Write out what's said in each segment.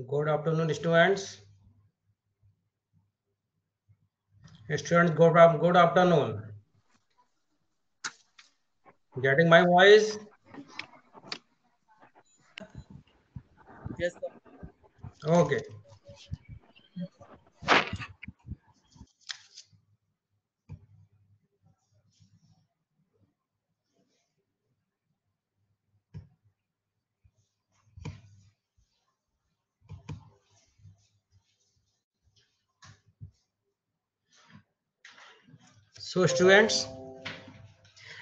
Good afternoon, students. Students, good afternoon. Getting my voice? Yes, sir. Okay. So, students,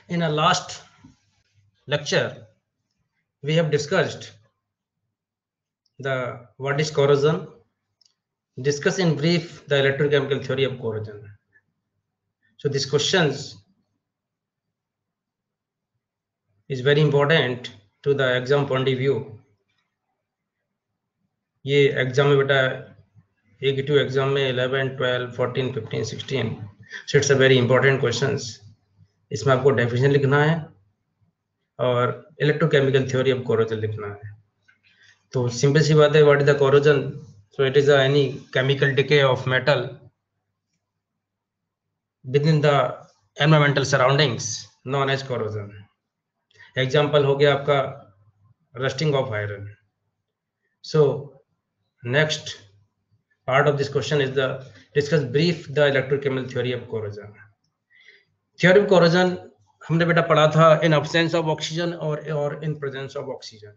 in our last lecture, we have discussed the what is corrosion, discuss in brief the electrochemical theory of corrosion. So, these questions is very important to the exam point of view. ये exam में बेटा AQ exam में 11, 12, 14, 15, 16 so it's a very important questions. इसमें आपको definition लिखना है और electrochemical theory of corrosion लिखना है. तो सिंपल सी बात है, what is the corrosion? So it is any chemical decay of metal within the environmental surroundings known as corrosion. Example हो गया आपका rusting of iron. So next part of this question is the discuss brief the electrochemical theory of corrosion. Theory of corrosion हमने बेटा पढ़ा था इन absence of oxygen और in presence of oxygen.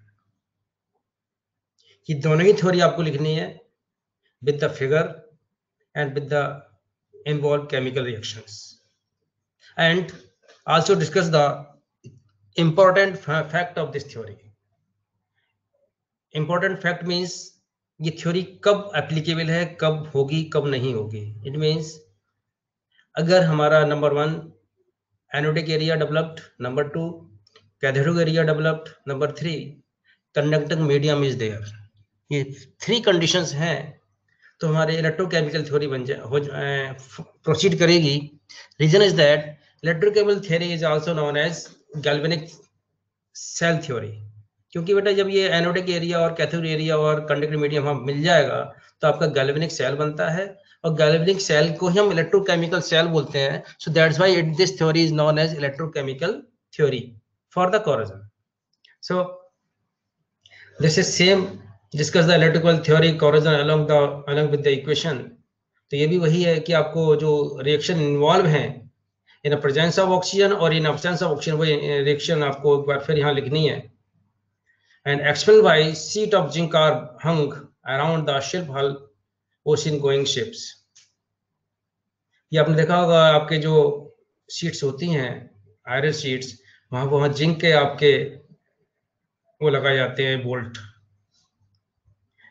ये दोनों ही थ्योरी आपको लिखनी है with the figure and with the involved chemical reactions, and also discuss the important fact of this theory. Important fact means ये थ्योरी कब एप्लीकेबल है, कब होगी, कब नहीं होगी. इट मीन्स अगर हमारा number 1 anodic area developed, number 2 cathodic area developed, number 3 conducting medium is there. ये 3 कंडीशंस हैं तो हमारे इलेक्ट्रोकेमिकल थ्योरी बन जाए प्रोसीड करेगी. Reason is that electrochemical theory is also known as galvanic cell theory. क्योंकि बेटा जब ये एनोडिक एरिया और कैथोडिक एरिया और कंडक्टिंग मीडियम हम मिल जाएगा तो आपका गैल्वेनिक सेल बनता है और गैल्वेनिक सेल को ही हम इलेक्ट्रोकेमिकल सेल बोलते हैं. So that's why this theory is known as electrochemical theory for the corrosion. So this is same discuss the electrical theory corrosion along with the equation. तो ये भी वही है कि आपको जो रिएक्शन इन्वॉल्व हैं इन प्रेजेंस ऑफ ऑक्सीजन और इन एब्सेंस ऑफ ऑक्सीजन, वही रिएक्शन आपको एक बार फिर यहाँ लिखनी है. And expel by sheet of zinc are hung around the ship hull ocean going ships. ये आपने देखा होगा आपके जो शीट्स होती हैं आयरन शीट्स, वहाँ जिंक के आपके वो लगाए जाते हैं बोल्ट.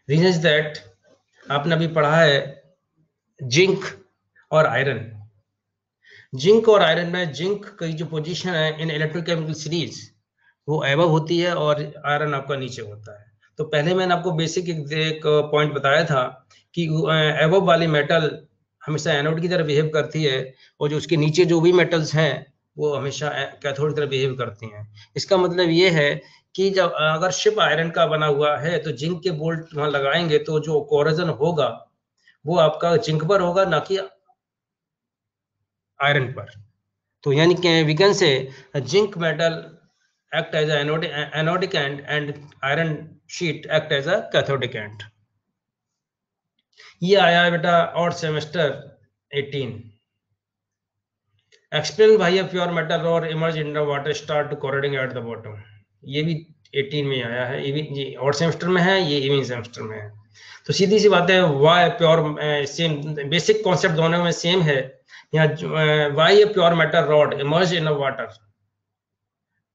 रीजन इज दैट आपने अभी पढ़ा है जिंक और आयरन. जिंक और आयरन में जिंक की जो पोजीशन है इन इलेक्ट्रोकेमिकल सीरीज वो एबव होती है और आयरन आपका नीचे होता है. तो पहले मैंने आपको बेसिक एक पॉइंट बताया था कि एबव वाली मेटल हमेशा एनोड की तरह बिहेव करती है और जो उसके नीचे जो भी मेटल्स हैं वो हमेशा कैथोड की तरह बिहेव करती हैं. इसका मतलब ये है कि जब अगर शिप आयरन का बना हुआ है तो जिंक के बोल्ट वहां लगाएंगे तो जो कोरोजन होगा वो आपका जिंक पर होगा, ना कि आयरन पर. तो यानी कि we can say zinc metal act as a anodic end and iron sheet act as a cathodic end. ये आया है बेटा और सेमेस्टर 18. एक्सप्लेन भाई प्योर मेटल और emerge in the water start corroding eight the bottom. ये भी 18 में आया है. ये भी और सेमेस्टर में है, ये इवनिंग सेमेस्टर में है. तो सीधी सी बात है, why pure same basic concept दोनों में सेम है. यहाँ why a pure metal rod emerge in the water.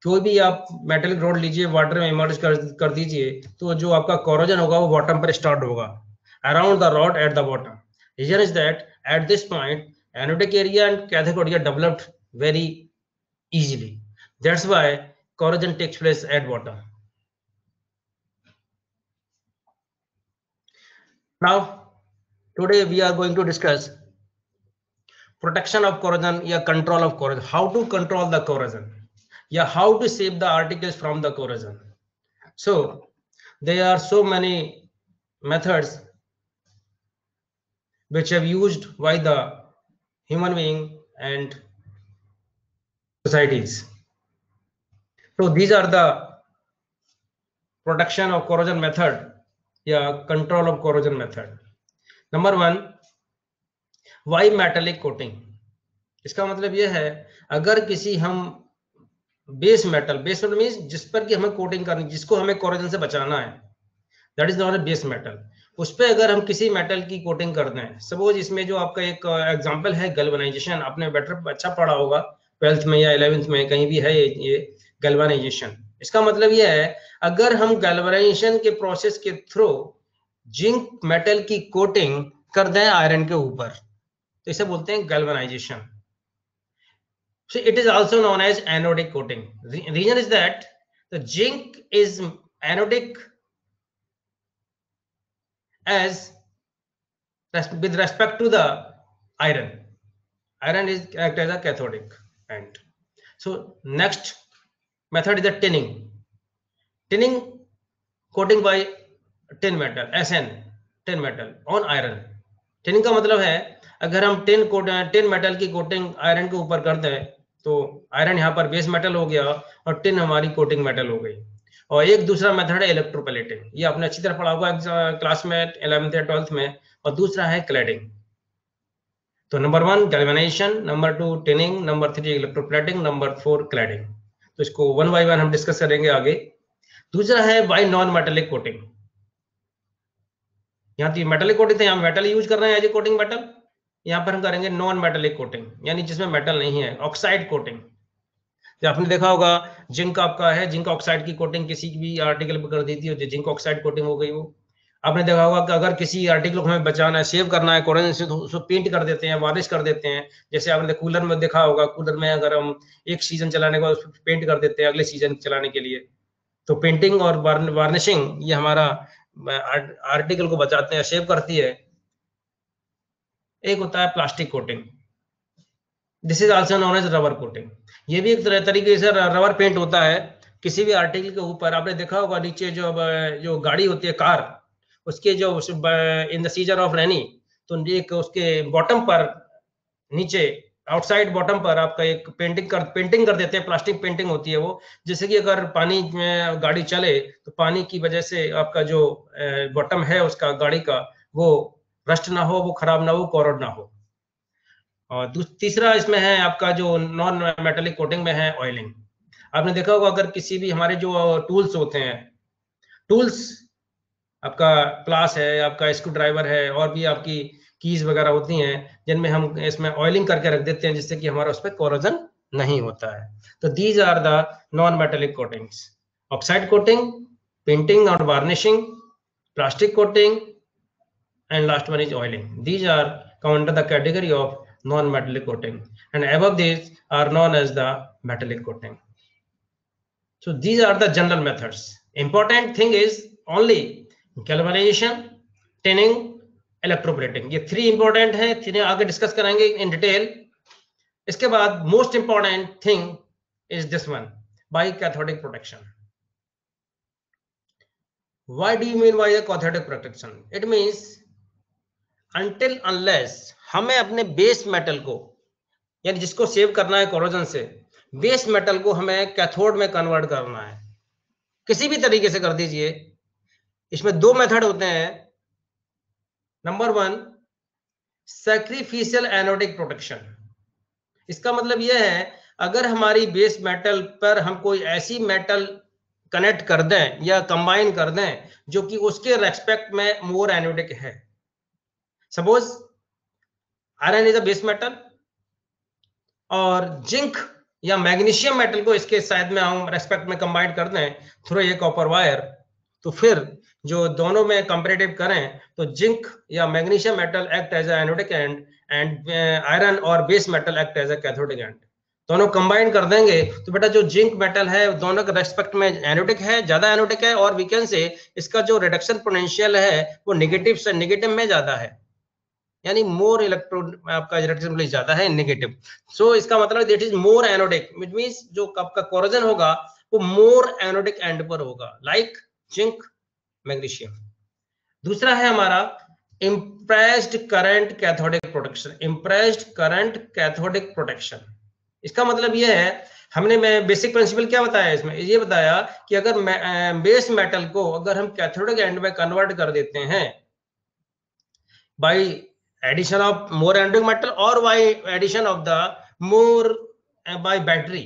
कोई भी आप मेटलिक रॉड लीजिए, वाटर में इमर्ज कर दीजिए तो जो आपका कोरोजन होगा वो बॉटम पर स्टार्ट होगा around the rod at the bottom. Reason is that at this point anodic area and cathodic area developed very easily. That's why corrosion takes place at bottom. Now today we are going to discuss protection of corrosion या control of corrosion. How to control the corrosion, yeah, how to save the articles from the corrosion. So there are so many methods which have used by the human being and societies. So these are the protection of corrosion method या control of corrosion method. Number 1, why metallic coating? इसका मतलब यह है अगर किसी हम base metal means जिस पर कि हमें कोटिंग करनी, जिसको हमें कोरोजन से बचाना है, that is not a base metal, उस पर अगर हम किसी मेटल की कोटिंग कर दें, सपोज इसमें जो आपका एक एग्जांपल है गैल्वेनाइजेशन, आपने बेटर अच्छा पढ़ा होगा 12th में या 11th में कहीं भी है ये गैल्वेनाइजेशन। इसका मतलब ये है अगर हम गैल्वेनाइजेशन के प्रोसेस के थ्रू जिंक मेटल की कोटिंग कर दें आयरन के ऊपर, तो इसे बोलते हैं galvanisation. So it is also known as anodic coating. Reason is that the zinc is anodic as with respect to the iron. Iron is act as a cathodic end. So next method is the tinning. Tinning coating by tin metal, SN, tin metal on iron. Tinning का मतलब है अगर हम tin metal की coating iron के ऊपर कर दें तो आयरन यहाँ पर बेस मेटल हो गया और टिन हमारी कोटिंग मेटल हो गई। और एक दूसरा मेथड है इलेक्ट्रोप्लेटिंग, ये आपने अच्छी तरह पढ़ा होगा क्लास में 11th या 12th में, और दूसरा है क्लैडिंग। तो number 1 galvanisation, number 2 tinning, number 3 electroplating, number 4 cladding. तो इसको वन बाय वन हम डिस्कस करेंगे आगे। दूसरा है बाय नॉन मेटेलिक कोटिंग। यहाँ तो मेटेलिक कोटिंग थे, यहाँ मेटल यूज कर रहे हैं एज ए कोटिंग मेटल, यहाँ पर हम करेंगे नॉन मेटेलिक कोटिंग, यानी जिसमें मेटल नहीं है, ऑक्साइड कोटिंग। जो आपने देखा होगा जिंक आपका है, जिंक ऑक्साइड की कोटिंग किसी भी आर्टिकल पर कर दी थी, जो जिंक ऑक्साइड कोटिंग हो गई। वो आपने देखा होगा कि अगर किसी आर्टिकल को हमें बचाना है, सेव करना है कोरोजन से, तो उसको पेंट कर देते हैं, वार्निश कर देते हैं। जैसे आपने कूलर में देखा होगा, कूलर में अगर हम एक सीजन चलाने के बाद उसको पेंट कर देते हैं अगले सीजन चलाने के लिए, तो पेंटिंग और वार्निशिंग ये हमारा आर्टिकल को बचाते हैं, सेव करती है। एक होता है plastic coating, this is also known as rubber coating. ये भी एक तरीके से रबर पेंट होता है किसी भी आर्टिकल के ऊपर। आपने देखा होगा नीचे जो गाड़ी होती है कार, उसके जो इन द सीजन ऑफ रेनी, तो एक उसके बॉटम पर नीचे आउटसाइड बॉटम पर आपका एक पेंटिंग कर देते हैं, प्लास्टिक पेंटिंग होती है वो, जैसे कि अगर पानी में गाड़ी चले तो पानी की वजह से आपका जो बॉटम है उसका गाड़ी का, वो रस्ट ना हो, वो खराब ना हो, कोरोड ना हो। और तीसरा इसमें है आपका जो नॉन मेटेलिक कोटिंग में है ऑयलिंग। आपने देखा होगा अगर किसी भी हमारे जो टूल्स होते हैं, टूल्स आपका प्लास है, आपका स्क्रू ड्राइवर है, और भी आपकी कीज वगैरह होती हैं जिनमें हम इसमें ऑयलिंग करके रख देते हैं जिससे कि हमारा उस पर कोरोजन नहीं होता है। तो these are the non metallic coatings: oxide coating, painting और varnishing, plastic coating, and last one is oiling. These are come under the category of non-metallic coating, and above these are known as the metallic coating. So these are the general methods. Important thing is only galvanization, tinning, electroplating. ये 3 important है, 3 आगे discuss करेंगे in detail. इसके बाद most important thing is this one, by cathodic protection. Why do you mean by the cathodic protection? It means until unless हमें अपने base metal को, यानी जिसको सेव करना है कोरोजन से, बेस मेटल को हमें कैथोड में कन्वर्ट करना है, किसी भी तरीके से कर दीजिए। इसमें 2 मेथड होते हैं। Number 1 sacrificial anodic protection. इसका मतलब यह है अगर हमारी बेस मेटल पर हम कोई ऐसी मेटल कनेक्ट कर दें या कंबाइन कर दें जो कि उसके रेस्पेक्ट में मोर एनोडिक है। Suppose iron is a base metal और जिंक या मैग्नीशियम मेटल को इसके साइड में हम रेस्पेक्ट में कंबाइन कर दें थ्रू ए कॉपर वायर, तो फिर जो दोनों में कंपैरेटिव करें तो जिंक या magnesium metal act as anodic end iron और base metal act as a cathodic end. दोनों कंबाइन कर देंगे तो बेटा जो जिंक मेटल है दोनों के रेस्पेक्ट में एनोडिक है, ज्यादा एनोडिक है, और वी कैन से इसका जो रिडक्शन पोटेंशियल है वो नेगेटिव से नेगेटिव में ज्यादा है, यानी मोर इलेक्ट्रॉन आपका रिडक्शन ज्यादा है नेगेटिव। सो इसका मतलब that is more anodic, it means जो आपका कोरोजन होगा वो मोर एनोडिक एंड पर होगा, लाइक जिंक मैग्नीशियम। दूसरा है हमारा impressed current cathodic protection. Impressed current cathodic protection, इसका मतलब यह है, हमने मैं बेसिक प्रिंसिपल क्या बताया इसमें, ये बताया कि अगर बेस मेटल को अगर हम कैथोडिक एंड में कन्वर्ट कर देते हैं by addition of more anodic metal और by addition of the more by battery.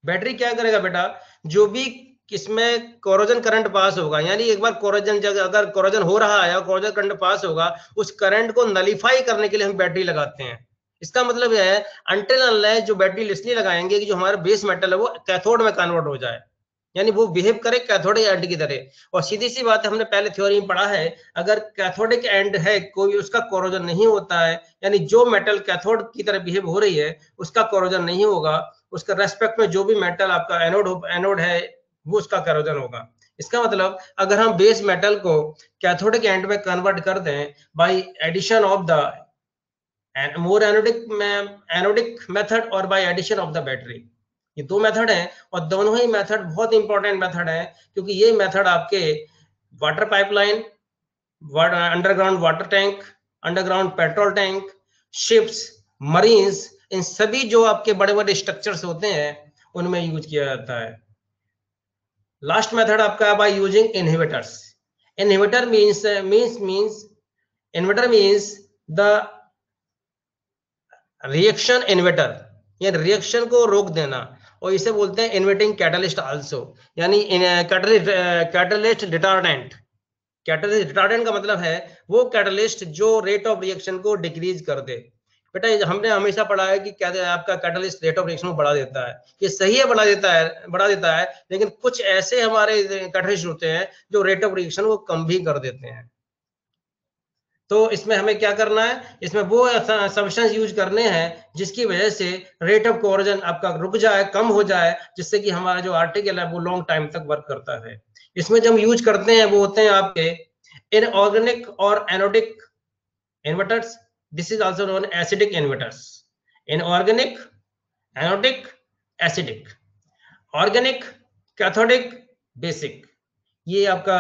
Battery क्या करेगा बेटा, जो भी इसमें कोरोजन करंट पास होगा, यानी एक बार कोरोजन अगर कोरोजन हो रहा है और कोरोजन करंट पास होगा, उस करंट को नलीफाई करने के लिए हम बैटरी लगाते हैं। इसका मतलब यह है अनटिल अनलेस जो बैटरी इसलिए लगाएंगे कि जो हमारा बेस मेटल है वो कैथोड में कन्वर्ट हो जाए, यानी वो बिहेव करे कैथोडिक एंड की तरह। और सीधी सी बात है, हमने पहले थ्योरी में पढ़ा है, अगर कैथोडिक एंड है कोई, उसका कोरोजन नहीं होता है, यानी जो मेटल कैथोड की तरह बिहेव हो रही है उसका कोरोजन नहीं होगा, उसका रेस्पेक्ट में जो भी मेटल आपका एनोड है वो उसका कोरोजन होगा। इसका मतलब अगर हम बेस मेटल को कैथोडिक एंड में कन्वर्ट कर दें by addition of the more anodic method और by addition of the battery, ये दो मेथड हैं और दोनों ही मेथड बहुत इंपॉर्टेंट मेथड है, क्योंकि ये मेथड आपके water pipeline, underground water tank, underground petrol tank, ships, marines, इन सभी जो आपके बड़े बड़े स्ट्रक्चर्स होते हैं उनमें यूज किया जाता है। लास्ट मेथड आपका by using inhibitors. Inhibitor means inhibitor means the reaction inverter, या रिएक्शन को रोक देना, और इसे बोलते हैं इन्वर्टिंग कैटलिस्ट आल्सो, यानी कैटलिस्ट रिटार्डेंट। कैटलिस्ट रिटार्डेंट का मतलब है वो कैटलिस्ट जो रेट ऑफ रिएक्शन को डिक्रीज कर दे। बेटा हमने हमेशा पढ़ा है कि क्या आपका कैटलिस्ट रेट ऑफ रिएक्शन को बढ़ा देता है, ये सही है, बढ़ा देता है, लेकिन कुछ ऐसे हमारे कैटलिस्ट होते हैं जो रेट ऑफ रिएक्शन को कम भी कर देते हैं। तो इसमें हमें क्या करना है, इसमें वो सब्सटेंस यूज करने हैं जिसकी वजह से रेट ऑफ कोरोजन आपका रुक जाए, कम हो जाए, जिससे कि हमारा जो आर्टिकल है वो लॉन्ग टाइम तक वर्क करता है। इसमें जब यूज करते हैं वो होते हैं आपके इनऑर्गेनिक और anodic inverters. This is also known acidic inverters. Inorganic, anodic, acidic. Organic, cathodic, basic. ये आपका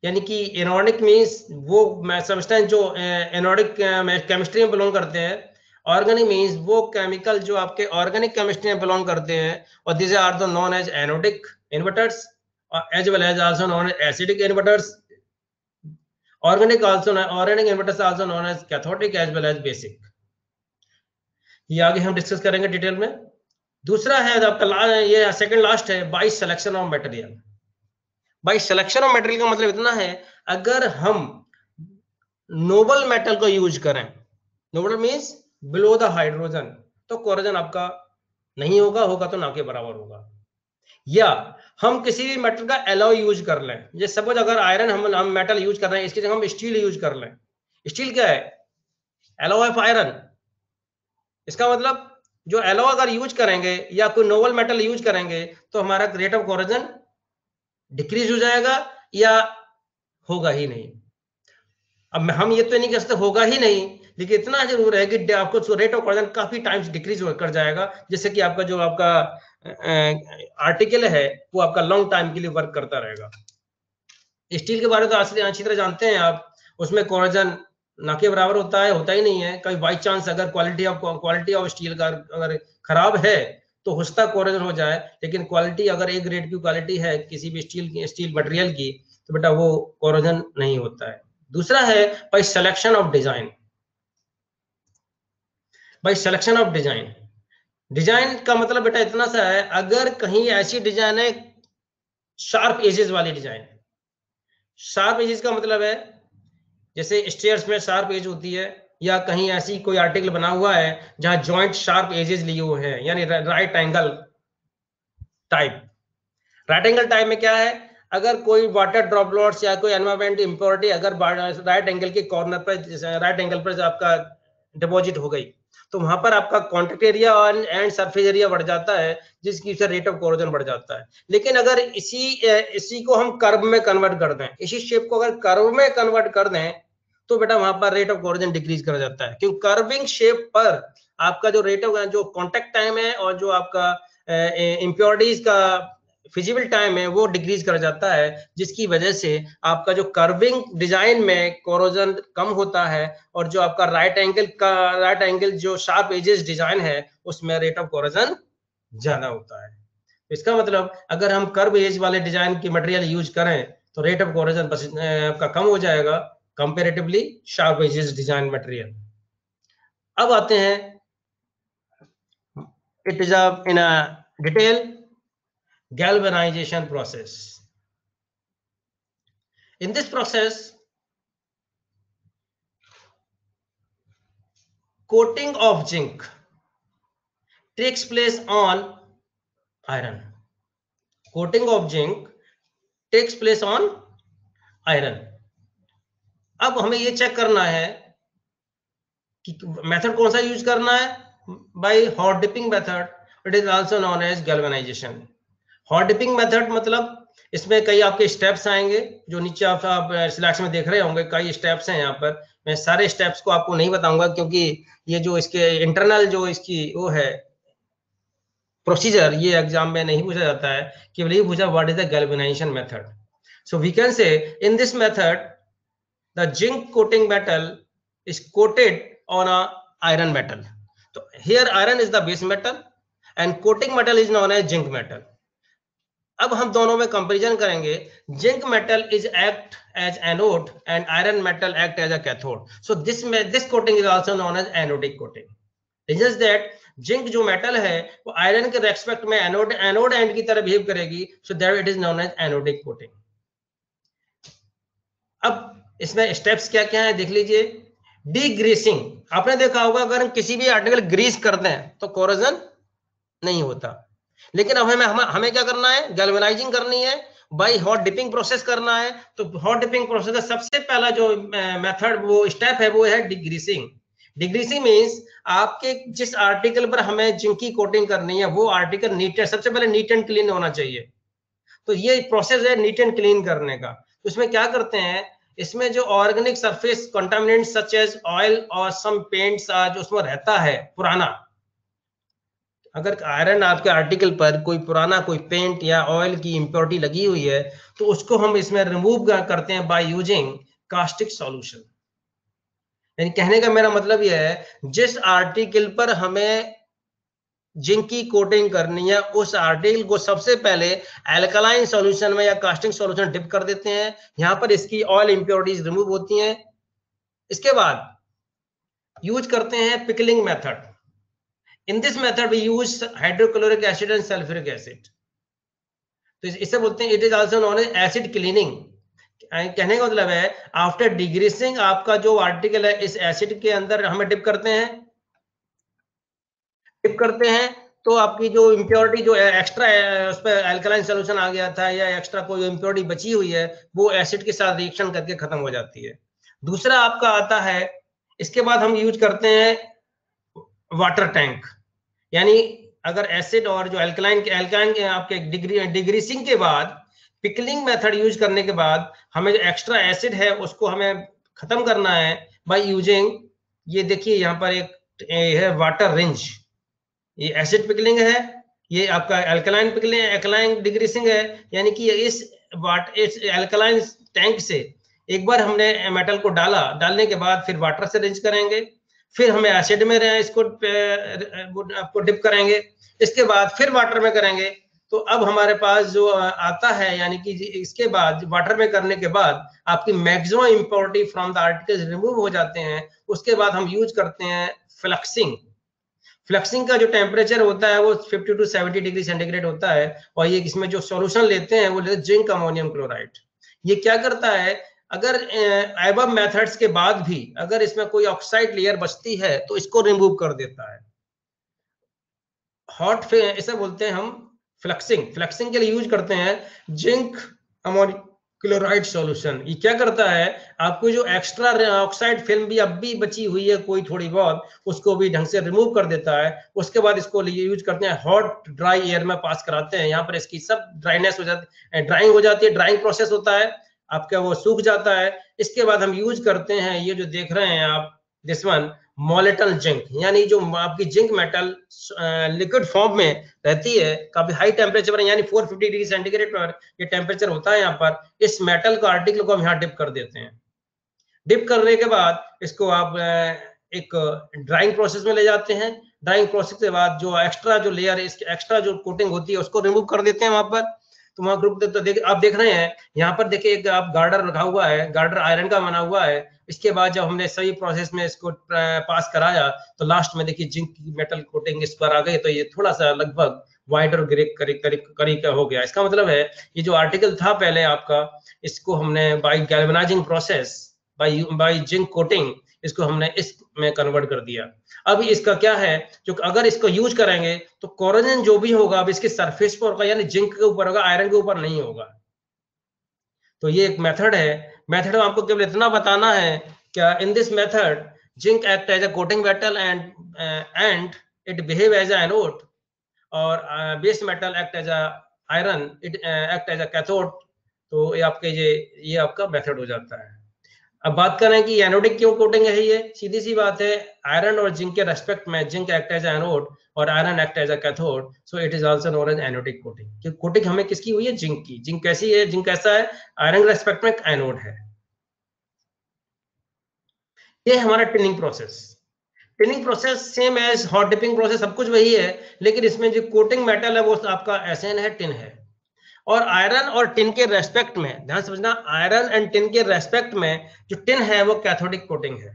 यानी कि इनऑर्गेनिक मींस वो सब्सटेंस जो इनऑर्गेनिक केमिस्ट्री में बिलोंग करते हैं, ऑर्गेनिक मींस वो केमिकल जो आपके ऑर्गेनिक केमिस्ट्री में बिलोंग करते हैं, और this are the known as anodic inverters as well as also known as acidic inverters. Organic inverters also known as cathodic as well as basic. ये आगे हम डिस्कस करेंगे डिटेल में। दूसरा है आपका ये सेकंड लास्ट है by selection of material. By selection of material का मतलब इतना है, अगर हम नोबल मेटल को यूज करें, noble means below the hydrogen, तो कोरोजन आपका नहीं होगा, होगा तो ना के बराबर होगा। या हम किसी भी मेटल का एलॉय यूज कर लें, जैसे सपोज अगर आयरन हम मेटल यूज कर रहे हैं, इसकी जगह हम स्टील यूज कर लें। स्टील क्या है, एलॉय ऑफ आयरन। इसका मतलब जो एलॉय अगर यूज करेंगे या कोई नोबल मेटल यूज करेंगे तो हमारा रेट ऑफ कोरोजन डिक्रीज हो जाएगा या होगा ही नहीं। अब हम ये तो नहीं कह सकते होगा ही नहीं, लेकिन इतना जरूर है कि आपको रेट ऑफ कोरोजन काफी टाइम्स डिक्रीज कर जाएगा, जिससे कि आपका जो आपका आर्टिकल है वो आपका लॉन्ग टाइम के लिए वर्क करता रहेगा। स्टील के बारे में तो अच्छी तरह जानते हैं आप, उसमें कोरोजन ना के बराबर होता ही नहीं है। कभी बाई चांस अगर क्वालिटी ऑफ स्टील का अगर खराब है तो होता कोरोजन हो जाए, लेकिन क्वालिटी अगर एक ग्रेड की क्वालिटी है किसी भी स्टील मटेरियल की, तो बेटा वो कोरोजन नहीं होता है। दूसरा है by selection of design. By selection of design, design का मतलब बेटा इतना सा है, अगर कहीं ऐसी डिजाइन है शार्प एजेस वाली डिजाइन। शार्प एजेस का मतलब है जैसे स्टेयर्स में शार्प एज होती है, या कहीं ऐसी कोई आर्टिकल बना हुआ है जहां जॉइंट शार्प एजेस लिए हुए हैं, यानी right angle type. Right angle type में क्या है, अगर कोई वाटर ड्रॉपलेट्स या कोई एनवायरमेंट इंप्योरिटी अगर राइट एंगल के कॉर्नर पर, राइट एंगल पर आपका डिपॉजिट हो गई, तो वहां पर आपका contact area and surface area बढ़ जाता है, जिसकी वजह से रेट ऑफ कोरोजन बढ़ जाता है। लेकिन अगर इसी को हम कर्व में कन्वर्ट कर दें, इसी शेप को अगर कर्व में कन्वर्ट कर दें, तो बेटा वहां पर रेट ऑफ कोरोजन डिक्रीज कर जाता है, क्योंकि कर्विंग शेप पर आपका जो रेट ऑफ जो कॉन्टेक्ट टाइम है और जो आपका इंप्योरिटीज का फिजिबल टाइम है वो डिक्रीज कर जाता है, जिसकी वजह से आपका जो कर्विंग डिजाइन में कोरोजन कम होता है, और जो आपका राइट एंगल जो शार्प एजेस डिजाइन है उसमें रेट ऑफ कोरोजन ज्यादा होता है। इसका मतलब अगर हम कर्व एज वाले डिजाइन की मटेरियल यूज करें तो रेट ऑफ कोरोजन का कम हो जाएगा comparatively sharp edges design material. अब आते हैं, it is in a detail galvanization process. In this process, coating of zinc takes place on iron. Coating of zinc takes place on iron. अब हमें ये चेक करना है कि मेथड कौन सा यूज करना है। By hot dipping method, it is also known as galvanization. Hot dipping method मतलब इसमें कई आपके स्टेप्स आएंगे, जो नीचे आप स्लाइड्स में देख रहे होंगे, कई स्टेप्स हैं यहाँ पर। मैं सारे स्टेप्स को आपको नहीं बताऊंगा, क्योंकि ये जो इसके इंटरनल जो इसकी वो है प्रोसीजर, ये एग्जाम में नहीं पूछा जाता है, केवल ये पूछा what is the galvanization method. So we can say in this method the zinc coating metal is coated on a iron metal. तो here iron is the base metal and coating metal is known as zinc metal. अब हम दोनों में comparison करेंगे। Zinc metal is act as anode and iron metal act as a cathode. So this coating is also known as anodic coating. It is that zinc जो metal है वो iron के respect में एनोड एंड की तरह behave करेगी, so that it is known as anodic coating. अब इसमें स्टेप्स क्या क्या है देख लीजिए। डीग्रीसिंग, आपने देखा होगा अगर हम किसी भी आर्टिकल ग्रीस करते हैं तो कोरोजन नहीं होता, लेकिन अब हमें क्या करना है, गैल्वेनाइजिंग करनी है, बाय हॉट डिपिंग प्रोसेस करना है। तो हॉट डिपिंग प्रोसेस का सबसे पहला जो मेथड वो स्टेप है वो है डिग्रीसिंग। डिग्रीसिंग मींस आपके जिस आर्टिकल पर हमें जिंक की कोटिंग करनी है वो आर्टिकल नीट, सबसे पहले नीट एंड क्लीन होना चाहिए। तो ये प्रोसेस है नीट एंड क्लीन करने का। तो इसमें क्या करते हैं, इसमें जो organic surface contaminant such as oil और सम पेंट्स जो उसमें रहता है पुराना, अगर आयरन आपके आर्टिकल पर कोई पुराना कोई पेंट या ऑयल की इंप्योरिटी लगी हुई है तो उसको हम इसमें रिमूव करते हैं बाय यूजिंग कास्टिक सॉल्यूशन। यानी कहने का मेरा मतलब यह है जिस आर्टिकल पर हमें जिंक की कोटिंग करनी है उस आर्टिकल को सबसे पहले एल्कलाइन सॉल्यूशन में या कास्टिक सॉल्यूशन डिप कर देते हैं, यहां पर इसकी ऑयल इंप्योरिटीज रिमूव होती हैं। इसके बाद यूज करते हैं pickling method. In this method we use hydrochloric acid and sulfuric acid. तो इसे बोलते हैं, it is also known as acid cleaning। कहने का मतलब है आफ्टर डिग्रीसिंग आपका जो आर्टिकल है इस एसिड के अंदर हमें डिप करते हैं तो आपकी जो इम्प्योरिटी जो एक्स्ट्रा उस पर अल्कलाइन सोल्यूशन आ गया था या एक्स्ट्रा कोई इम्प्योरिटी बची हुई है वो एसिड के साथ रिएक्शन करके खत्म हो जाती है। दूसरा आपका आता है, इसके बाद हम यूज करते हैं वाटर टैंक। यानी अगर एसिड और जो अल्कालाइन के आपके डिग्रीसिंग के बाद पिकलिंग मेथड यूज करने के बाद हमें जो एक्स्ट्रा एसिड है उसको हमें खत्म करना है बाय यूजिंग, ये देखिए यहाँ पर एक है वाटर रिंज। ये एसिड पिकलिंग है, ये आपका अल्कलाइन पिकलिंग अल्कलाइन डिग्रीसिंग है। यानी कि इस अल्कलाइन टैंक से एक बार हमने मेटल को डालने के बाद फिर वाटर से रिंच करेंगे, फिर हमें एसिड में इसको आपको डिप करेंगे, इसके बाद फिर वाटर में करेंगे। तो अब हमारे पास जो आता है, यानी कि इसके बाद वाटर में करने के बाद आपकी maximum impurity from the articles remove हो जाते हैं। उसके बाद हम यूज करते हैं फ्लक्सिंग। फ्लक्सिंग का जो टेम्परेचर होता है वो 50 to 70 डिग्री सेंटीग्रेड होता है, और ये इसमें जो सॉल्यूशन लेते हैं वो लेते हैं जिंक अमोनियम क्लोराइड। ये क्या करता है, अगर एबव मेथड्स के बाद भी अगर इसमें कोई ऑक्साइड लेयर बचती है तो इसको रिमूव कर देता है। हॉट इसे बोलते हैं हम फ्लक्सिंग। फ्लक्सिंग के लिए यूज करते हैं जिंक अमोनियम क्लोराइड सॉल्यूशन। ये क्या करता है, आपको जो एक्स्ट्रा ऑक्साइड फिल्म भी अब भी बची हुई है कोई थोड़ी बहुत, उसको भी ढंग से रिमूव कर देता है। उसके बाद इसको यूज करते हैं हॉट ड्राई एयर में पास कराते हैं, यहाँ पर इसकी सब ड्राइनेस हो जाती है, ड्राइंग हो जाती है, ड्राइंग प्रोसेस होता है आपका, वो सूख जाता है। इसके बाद हम यूज करते हैं ये जो देख रहे हैं आप, दिस वन मोलेटल जिंक, यानी जो आपकी जिंक मेटल लिक्विड फॉर्म में रहती है काफी हाई टेम्परेचर पर, यानी 450 डिग्री सेंटीग्रेड पर ये टेम्परेचर होता है यहाँ पर, इस मेटल का आर्टिकल को हम यहाँ डिप कर देते हैं। डिप करने के बाद इसको आप एक ड्राइंग प्रोसेस में ले जाते हैं। ड्राइंग प्रोसेस के बाद जो एक्स्ट्रा जो लेयर है, इसकी एक्स्ट्रा जो कोटिंग होती है उसको रिमूव कर देते हैं वहां पर। तो वहां ग्रुप तो आप देख रहे हैं यहाँ पर, देखिए एक आप गार्डर रखा हुआ है, गार्डर आयरन का बना हुआ है। इसके बाद जब हमने सही प्रोसेस में इसको पास कराया तो लास्ट में देखिए जिंक की मेटल कोटिंग इस पर आ गई, तो ये थोड़ा सा लगभग व्हाइट और ग्रे करी का हो गया। इसका मतलब है ये जो आर्टिकल था पहले आपका, इसको हमने by galvanizing process, by zinc coating, इसको हमने इसमें कन्वर्ट कर दिया। अब इसका क्या है, जो अगर इसको यूज करेंगे तो कोरोजन जो भी होगा अब इसके सरफेस पर होगा, यानी जिंक के ऊपर होगा, आयरन के ऊपर नहीं होगा। तो ये एक मेथड है। मेथड में आपको केवल इतना बताना है क्या, in this method zinc act as a coating metal and it behave as a anode, और base metal act as a iron, it act as a cathode. तो ये आपके ये आपका मेथड हो जाता है। अब बात करें कि एनोडिक क्यों कोटिंग है, ये सीधी सी बात है, आयरन और जिंक के रेस्पेक्ट में जिंक एक्ट एज एनोड और iron act as a cathode, so it is also known as anodic coating. कि कोटिंग हमें किसकी हुई है, जिंक की। जिंक कैसी है, जिंक कैसा है, आयरन के रेस्पेक्ट में एनोड है। ये हमारा tinning process. Tinning process same as hot dipping process, सब कुछ वही है, लेकिन इसमें जो कोटिंग मेटल है वो आपका एसएन है, टिन है। और आयरन और टिन के रेस्पेक्ट में ध्यान समझना, आयरन एंड टिन के रेस्पेक्ट में जो टिन है वो कैथोडिक कोटिंग है।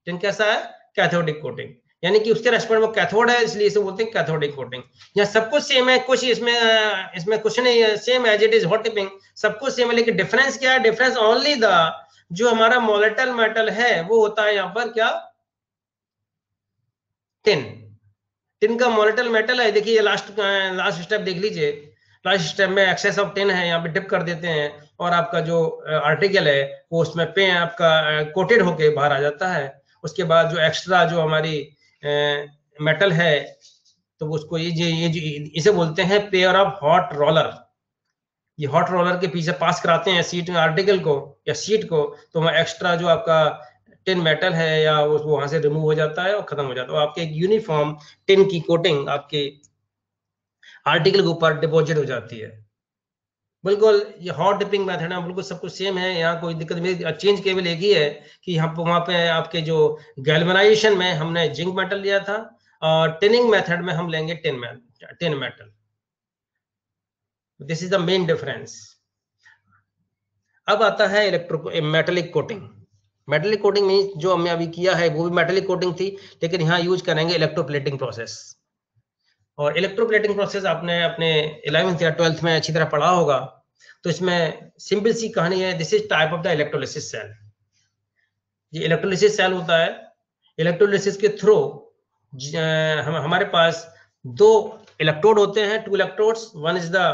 टिन कैसा है, कैथोडिक कोटिंग, यानी कि उसके रेस्पेक्ट में कैथोड है, इसलिए इसे बोलते हैं कैथोडिक कोटिंग। यहाँ सब कुछ सेम है, कुछ इसमें कुछ नहीं है, same as it is hot tipping, सब कुछ सेम है। लेकिन डिफरेंस क्या है, डिफरेंस ओनली द जो हमारा मोलेटल मेटल है वो होता है यहाँ पर क्या, टिन। टिन का मोलेटल मेटल है। देखिए लास्ट स्टेप देख लीजिए, लास्ट स्टेप में एक्सेस ऑफ टिन है, यहाँ पे डिप कर देते हैं और आपका जो आर्टिकल है वो उसमें पे आपका कोटेड होके बाहर आ जाता है। उसके बाद जो एक्स्ट्रा जो हमारी मेटल है, तो उसको इसे बोलते हैं पेयर ऑफ हॉट रोलर। ये हॉट रोलर के पीछे पास कराते हैं सीट आर्टिकल को या सीट को, तो वहाँ एक्स्ट्रा जो आपका टिन मेटल है या वो वहां से रिमूव हो जाता है और खत्म हो जाता है। आपके एक यूनिफॉर्म टिन की कोटिंग आपके आर्टिकल के ऊपर डिपॉजिट हो जाती है। बिल्कुल ये हॉट डिपिंग मेथड है, बिल्कुल सब कुछ सेम है, यहाँ कोई दिक्कत नहीं। चेंज केवल एक ही है कि यहाँ वहाँ पे आपके जो गैल्वेनाइजेशन में हमने जिंक मेटल लिया था, और टिनिंग मेथड में हम लेंगे tin metal. This is the main difference. अब आता है metallic coating. Metallic coating means जो हमने अभी किया है वो भी मेटेलिक कोटिंग थी, लेकिन यहाँ यूज करेंगे इलेक्ट्रोप्लेटिंग प्रोसेस। और इलेक्ट्रोप्लेटिंग प्रोसेस आपने अपने 11th या 12th में अच्छी तरह पढ़ा होगा। तो इसमें सिंपल सी कहानी है, this is type of the electrolysis cell. ये इलेक्ट्रोलिसिस सेल होता है। इलेक्ट्रोलिसिस के थ्रू हमारे पास दो इलेक्ट्रोड होते हैं, two electrodes. One is the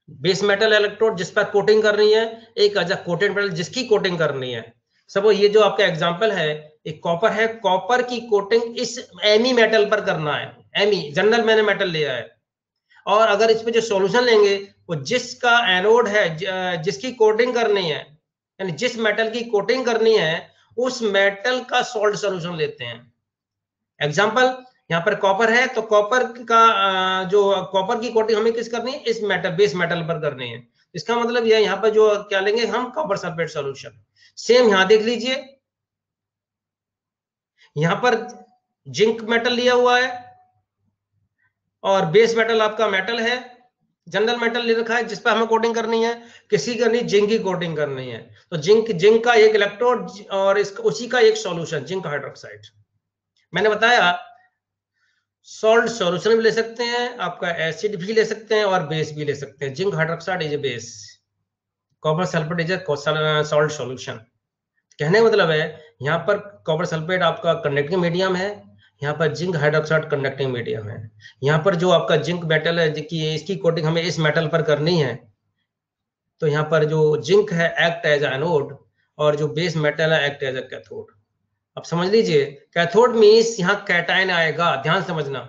base metal electrode जिस पर कोटिंग करनी है, एक एज कोटेड मेटल जिसकी कोटिंग करनी है। सब ये जो आपका एग्जांपल है, एक कॉपर है, कॉपर की कोटिंग इस एमी मेटल पर करना है। एमी जनरल मैंने मेटल लिया है, और अगर इस पे जो सॉल्यूशन लेंगे वो जिसका एनोड है, जिसकी कोटिंग करनी है, यानी जिस मेटल की कोटिंग करनी है उस मेटल का सॉल्ट सॉल्यूशन लेते हैं। एग्जांपल, यहाँ पर कॉपर है तो कॉपर का जो कॉपर की कोटिंग हमें किस करनी है, इस मेटल बेस मेटल पर करनी है। इसका मतलब यह यहाँ पर जो क्या लेंगे हम, कॉपर सल्फेट सॉल्यूशन। सेम यहाँ देख लीजिए, यहाँ पर जिंक मेटल लिया हुआ है और बेस मेटल आपका मेटल है, जनरल मेटल ले रखा है जिस पर हमें कोटिंग करनी है। किसी करनी जिंक की कोटिंग करनी है, तो जिंक का एक इलेक्ट्रोड और उसी का एक सॉल्यूशन जिंक हाइड्रोक्साइड। मैंने बताया सॉल्ट सॉल्यूशन भी ले सकते हैं, आपका एसिड भी ले सकते हैं और बेस भी ले सकते हैं। Zinc hydroxide is a base, copper sulphate is a salt solution. कहने का मतलब है यहाँ पर कॉपर सल्फेट आपका कंडक्टिंग मीडियम है, यहाँ पर जिंक हाइड्रोक्साइड कंडक्टिंग मीडियम है। यहाँ पर जो आपका जिंक मेटल है इसकी कोटिंग हमें इस मेटल पर करनी है, तो यहाँ पर जो जिंक है एक्ट एज एनोड और जो बेस मेटल है एक्ट एज ए कैथोड। अब समझ लीजिए, कैथोड मींस यहाँ कैटायन आएगा, ध्यान समझना।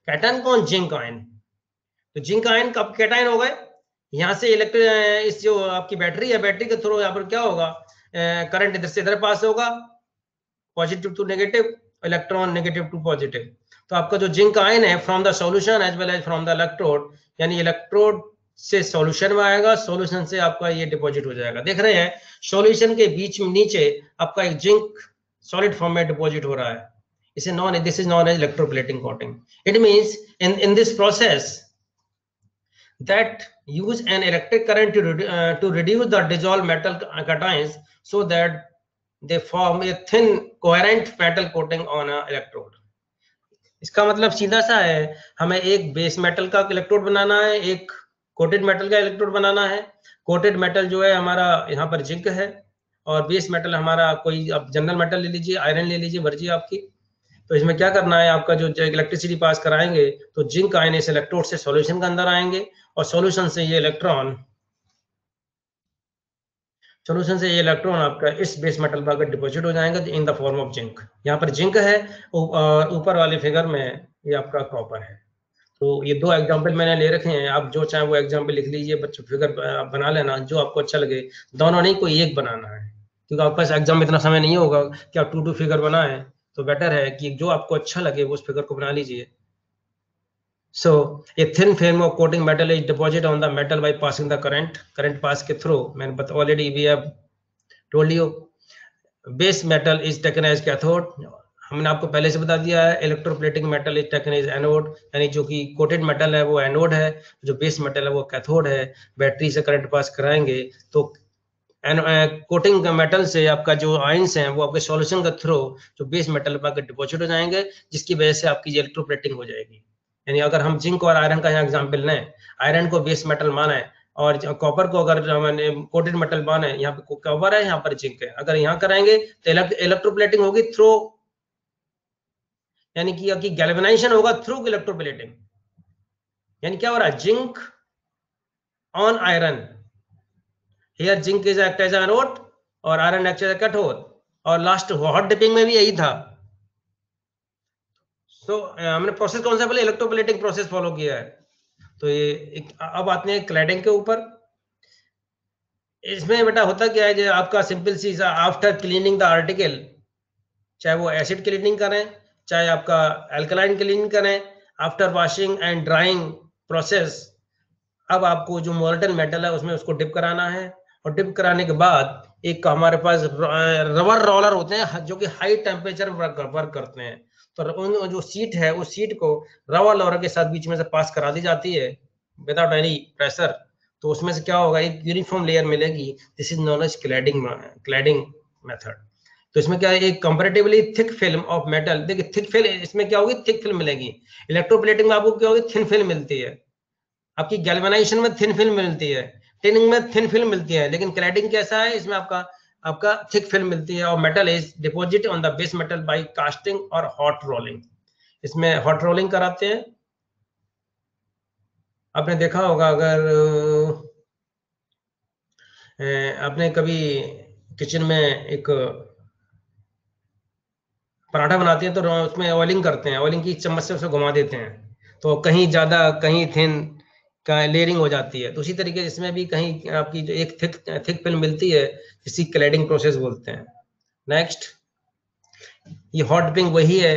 कैटायन कौन, जिंक आयन। तो जिंक आयन कब कैटायन हो गए, यहाँ से इस जो आपकी बैटरी है, बैटरी के थ्रू यहाँ पर क्या होगा, करंट इधर से इधर पास होगा, positive to negative, electron negative to positive. तो आपका जो जिंक आयन है from the solution as well as from the electrode, यानी इलेक्ट्रोड से सॉल्यूशन में आएगा, सॉल्यूशन से आपका ये डिपॉजिट हो जाएगा। देख रहे हैं सॉल्यूशन के बीच में नीचे आपका एक जिंक सॉलिड फॉर्म में डिपॉजिट हो रहा है, इसे this is known as electroplating coating. It means in this process that use an electric current to reduce the dissolved metal cations so that they form a thin coherent metal coating on a electrode। इसका मतलब सीधा सा है, हमें एक base metal का electrode बनाना है, एक कोटेड मेटल का इलेक्ट्रोड बनाना है। कोटेड मेटल जो है हमारा यहाँ पर जिंक है, और बेस मेटल हमारा कोई आप जनरल मेटल ले लीजिए, आयरन ले लीजिए, मर्जी आपकी। तो इसमें क्या करना है, आपका जो इलेक्ट्रिसिटी पास कराएंगे तो जिंक आयन इस इलेक्ट्रोड से सॉल्यूशन के अंदर आएंगे, और सॉल्यूशन से ये इलेक्ट्रॉन आपका इस बेस मेटल पर आकर डिपॉजिट हो जाएगा in the form of zinc. यहाँ पर जिंक है और ऊपर वाले फिगर में ये आपका कॉपर है। तो ये दो एग्जांपल मैंने ले रखे हैं, आप जो चाहे वो एग्जांपल लिख लीजिए, बच्चों फिगर आप बना लेना जो आपको अच्छा लगे, दोनों नहीं कोई एक बनाना है, क्योंकि आपके पास एग्जाम में इतना समय नहीं होगा कि आप 2 फिगर बनाएं। तो बेटर है कि जो आपको अच्छा लगे वो उस फिगर को बना लीजिए। So a thin film of coating metal is deposited on the metal by passing the current pass के through, मैंने बता already we have told you base metal is taken as cathode, हमने आपको पहले से बता दिया है। Electroplating metal is taken as anode, यानी जो कि कोटेड मेटल है वो एनोड है, जो बेस मेटल है वो कैथोड है। बैटरी से करंट पास कराएंगे तो कोटिंग मेटल से आपका जो आयंस हैं वो आपके सॉल्यूशन के थ्रू जो बेस मेटल पर डिपॉजिट हो जाएंगे, जिसकी वजह से आपकी इलेक्ट्रोप्लेटिंग हो जाएगी। यानी अगर हम जिंक और आयरन का यहाँ एग्जाम्पल लें, आयरन को बेस मेटल माना है और कॉपर को अगर मैंने कोटेड मेटल माना है, यहाँ पे कॉपर है, यहाँ पर जिंक है, अगर यहाँ कराएंगे तो इलेक्ट्रोप्लेटिंग होगी थ्रू, यानी कि आपकी गैल्वेनाइजेशन होगा थ्रू इलेक्ट्रोप्लेटिंग। यानी क्या हो रहा है, zinc on iron, here zinc is act as anode और आयरन एक्ट एज कैथोड, और लास्ट हॉट डिपिंग में भी यही था। तो हमने प्रोसेस कौन सा बोले, इलेक्ट्रोप्लेटिंग प्रोसेस फॉलो किया है। तो ये अब आते हैं क्लैडिंग के ऊपर। इसमें बेटा होता क्या है, जो आपका सिंपल सी आफ्टर क्लीनिंग द आर्टिकल, चाहे वो एसिड क्लीनिंग करें चाहे आपका अल्कलाइन क्लीनिंग करें, after washing and drying process, अब आपको जो मोल्टन मेटल है उसमें उसको डिप कराना है, और डिप कराने के बाद एक हमारे पास रबर रोलर होते हैं जो कि हाई टेम्परेचर वर्क करते हैं। तो उन जो सीट है उस सीट को रबर रोलर के साथ बीच में से पास करा दी जाती है विदाउट एनी प्रेशर। तो उसमें से क्या होगा, एक यूनिफॉर्म लेयर मिलेगी। This is known as cladding method. तो इसमें क्या है, एक comparatively thick film of metal, देखिए थिक फिल्म, इसमें क्या होगी, थिक फिल्म मिलेगी। इलेक्ट्रोप्लेटिंग में आपको क्या होगी, थिन फिल्म मिलती है। आपकी गैल्वेनाइजेशन में थिन फिल्म मिलती है, टिनिंग में थिन फिल्म मिलती है, लेकिन क्लैडिंग कैसा है, इसमें आपका थिक फिल्म मिलती है। और metal is deposit on the base metal by casting और हॉट रोलिंग। इसमें हॉट रोलिंग कराते हैं। आपने देखा होगा, अगर आपने कभी किचन में एक पराठा बनाते हैं तो उसमें ऑयलिंग करते हैं, ऑयलिंग की चम्मच से उसे घुमा देते हैं, तो कहीं ज्यादा कहीं थिन का लेयरिंग हो जाती है। तो उसी तरीके से इसमें भी कहीं आपकी जो एक थिक फिल्म मिलती है, इसी क्लैडिंग प्रोसेस बोलते हैं। नेक्स्ट, ये हॉट डिपिंग वही है,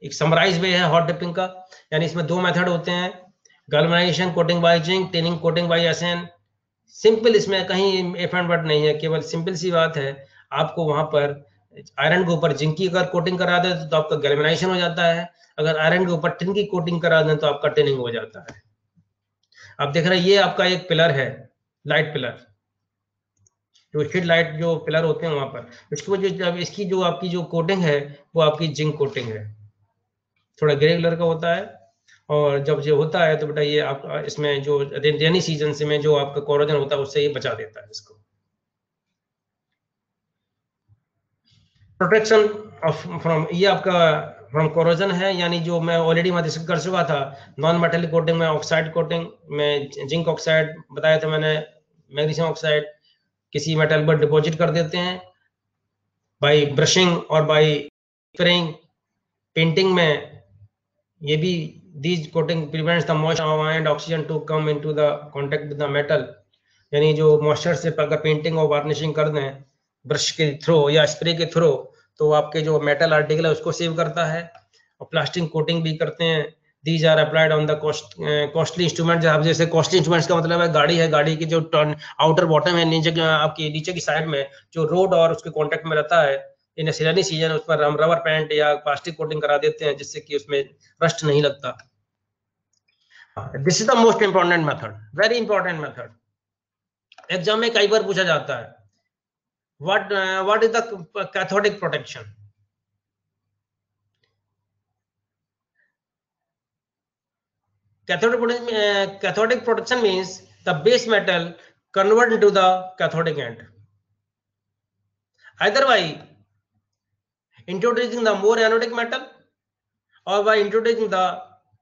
एक समराइज वे है हॉट डिपिंग का। यानी इसमें 2 मेथड होते हैं, galvanization coating by zinc, tinning coating by SN. Simple, इसमें कहीं एफ एंड वर्ड नहीं है, केवल सिंपल सी बात है, आपको वहां पर आयरन के ऊपर जिंक की अगर कोटिंग करा दे तो आपका गैल्वेनाइजेशन हो जाता है, अगर आयरन के ऊपर टिन की कोटिंग करा दें तो आपका टिनिंग हो जाता है। आप देख रहे हैं ये आपका एक पिलर है, लाइट पिलर, जो स्ट्रीट लाइट जो पिलर होते हैं वहां पर, इसकी जो आपकी जो कोटिंग है वो आपकी जिंक कोटिंग है, थोड़ा ग्रे कलर का होता है। और जब ये होता है तो बेटा ये आप इसमें जो रेनी सीजन से में जो आपका कोरोजन होता है उससे ये बचा देता है इसको। प्रोटेक्शन ऑफ फ्रॉम, ये आपका फ्रॉम कोरोजन है, यानी जो मैं ऑलरेडी वहां डिस्कस कर चुका था, नॉन मेटेलिक कोटिंग में ऑक्साइड कोटिंग में जिंक ऑक्साइड बताया था मैंने, मैग्नीशियम ऑक्साइड किसी मेटल पर डिपॉजिट कर देते हैं बाय ब्रशिंग और बाय स्प्रेइंग। पेंटिंग में ये भी these coating prevents the moisture and oxygen to come into the contact with the metal, यानी जो मॉइस्चर से अगर पेंटिंग और वार्निशिंग कर दें ब्रश के थ्रू या स्प्रे के थ्रू तो आपके जो मेटल आर्टिकल है उसको सेव करता है, और प्लास्टिक कोटिंग भी करते हैं। These are applied on the costly instrument. जैसे कॉस्टली इंस्ट्रूमेंट्स का मतलब है गाड़ी है, गाड़ी की जो आउटर बॉटम है, नीचे आपकी नीचे की साइड में जो रोड और उसके कॉन्टेक्ट में रहता है, इन रेनी सीजन उस पर हम रबर पैंट या प्लास्टिक कोटिंग करा देते हैं, जिससे कि उसमें रस्ट नहीं लगता। This is the most important method, very important method. Exam में कई बार पूछा जाता है, what is the cathodic protection? Cathodic protection means the base metal convert into the cathodic end, either by introducing the more anodic metal or by introducing the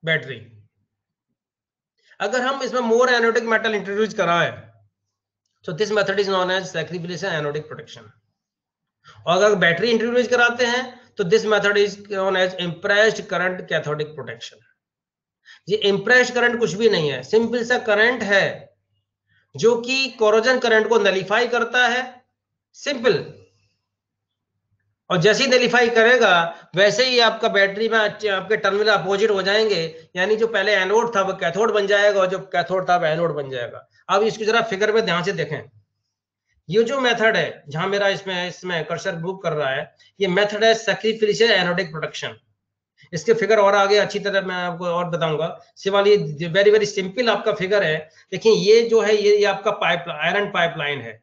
battery. अगर हम इसमें more anodic metal introduce कराएं, so this method is known as sacrificial anodic protection. और अगर battery introduce कराते हैं तो this method is known as impressed current cathodic protection. ये इम्प्रेस्ड करंट कुछ भी नहीं है, सिंपल सा करंट है जो कि कोरोजन करंट को नलिफाई करता है, सिंपल। और जैसे ही नलिफाई करेगा वैसे ही आपका बैटरी में आपके टर्मिनल अपोजिट हो जाएंगे, यानी जो पहले एनोड था वो कैथोड बन जाएगा और जो कैथोड था वो एनोड बन जाएगा। अब इसकी जरा फिगर में ध्यान से देखें, ये जो मेथड है जहां मेरा इसमें कर्सर मूव कर रहा है, ये मेथड है सैक्रिफिशियल एनोडिक प्रोटेक्शन। इसके फिगर और आगे अच्छी तरह मैं आपको और बताऊंगा। सिवाल ये वेरी वेरी सिंपल आपका फिगर है। देखिए ये जो है ये आपका पाइप आयरन पाइपलाइन है,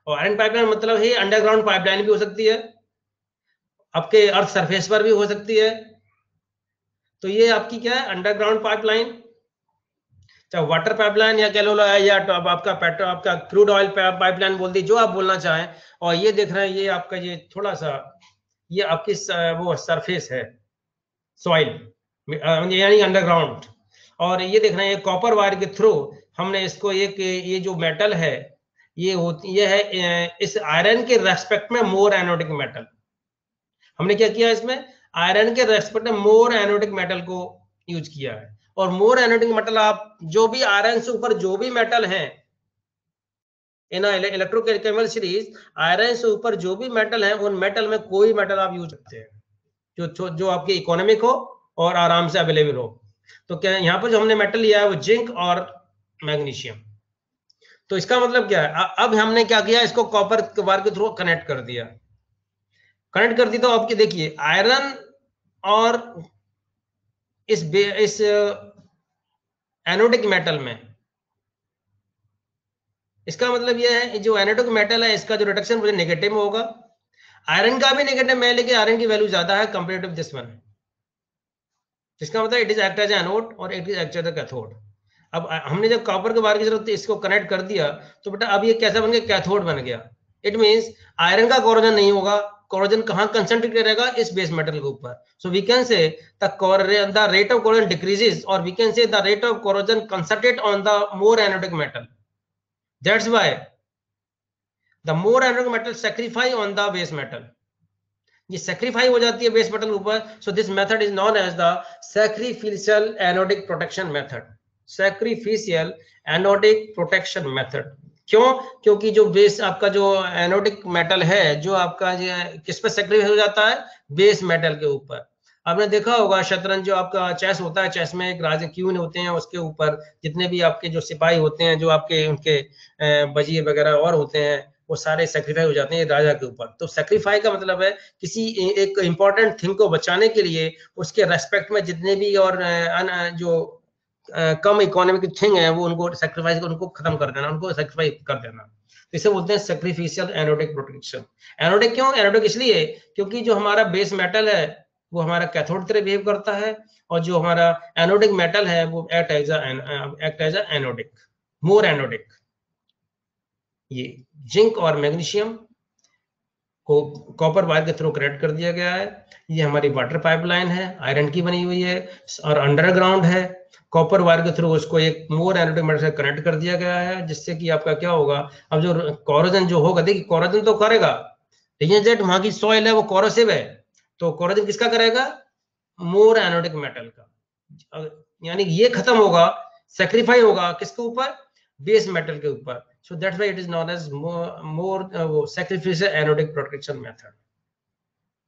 और आयरन पाइपलाइन मतलब है अंडरग्राउंड पाइपलाइन भी हो सकती है, आपके अर्थ सरफेस पर भी हो सकती है। तो ये आपकी क्या है, अंडरग्राउंड पाइपलाइन, चाहे वाटर पाइपलाइन या कह लो या आपका क्रूड ऑयल पाइपलाइन बोल दी, जो आप बोलना चाहें। और ये देख रहे हैं ये आपका ये थोड़ा सा ये आपकी वो सरफेस है, सॉइल यानी अंडरग्राउंड। और ये देख रहे हैं ये कॉपर वायर के थ्रू हमने इसको ये जो मेटल है ये है इस आयरन के रेस्पेक्ट में मोर एनोडिक मेटल। हमने क्या किया, इसमें आयरन के रेस्पेक्ट में मोर एनोडिक मेटल को यूज किया है। और मोर एनोडिक मेटल आप जो भी आयरन से ऊपर जो भी मेटल हैं इन इलेक्ट्रोकेमिकल सीरीज, आयरन से ऊपर जो भी मेटल है उन मेटल में कोई मेटल आप यूज करते हैं जो आपके इकोनॉमिक हो और आराम से अवेलेबल हो। तो क्या यहाँ पर जो हमने मेटल लिया है वो जिंक और मैग्नीशियम। तो इसका मतलब क्या है, अब हमने क्या किया, इसको कॉपर वायर के थ्रू कनेक्ट कर दिया। कनेक्ट कर दी तो आपकी देखिए आयरन और इस एनोडिक मेटल में, इसका मतलब यह है जो एनोडिक मेटल है इसका जो रिडक्शन मुझे नेगेटिव में होगा। आयरन का भी नेगेटिव में, लेकिन आयरन की वैल्यू ज्यादा है कंपेयर टू दिस वन। इसका मतलब it is act as anode और it is act as cathode. अब हमने जब कॉपर के वायर की जरूरत इसको कनेक्ट कर दिया तो बेटा अब ये कैसा बन गया, कैथोड बन गया। इट मींस आयरन का कोरोजन नहीं होगा। कोरोजन कहां कंसंट्रेट रहेगा, इस बेस मेटल के ऊपर। So we can say the rate of corrosion decreases और we can say the rate of corrosion concentrate on the more anodic metal. That's why the more anodic metal sacrifice on the base metal. ये sacrifice हो जाती है base metal के ऊपर। So this method is known as the sacrificial anodic protection method. Sacrificial anodic protection method क्यों? क्योंकि जो base आपका जो एनोडिक मेटल है जो आपका किस पे सैक्रिफाइस हो जाता है, बेस मेटल के ऊपर। आपने देखा होगा शतरंज जो आपका चेस होता है, चेस में एक राजा क्वीन होते हैं, उसके ऊपर जितने भी आपके जो सिपाही होते हैं, जो आपके उनके वजीर वगैरह और होते हैं, वो सारे सेक्रीफाई हो जाते हैं राजा के ऊपर। तो सेक्रीफाई का मतलब है किसी एक इंपॉर्टेंट थिंग को बचाने के लिए उसके रेस्पेक्ट में जितने भी और जो कम इकोनॉमिक थिंग है वो उनको सेक्रीफाइस उनको खत्म कर देना, उनको सेक्रीफाइस कर देना। तो इसे बोलते हैं सेक्रीफिशियल एनोडिक प्रोटेक्शन। एनोडिक क्यों? एनोडिक इसलिए क्योंकि जो हमारा बेस मेटल है वो हमारा कैथोड तरह बिहेव करता है, और जो हमारा एनोडिक मेटल है वो act as a anodic, more anodic. ये जिंक और मैग्नीशियम को कॉपर वायर के थ्रू कनेक्ट कर दिया गया है। ये हमारी वाटर पाइपलाइन है, आयरन की बनी हुई है और अंडरग्राउंड है। कॉपर वायर के थ्रू उसको एक मोर एनोडिक मेटल से कनेक्ट कर दिया गया है, जिससे कि आपका क्या होगा, अब जो कोरोजन जो होगा, देखिए कोरोजन तो करेगा, लेकिन जो वहां की सॉइल है वो कोरोसिव है, तो कोरोजन किसका करेगा, मोर एनोडिक मेटल का। यानी ये खत्म होगा, सेक्रीफाई होगा किसके ऊपर, बेस मेटल के ऊपर। So that's why it is known as more sacrificial anodic protection method.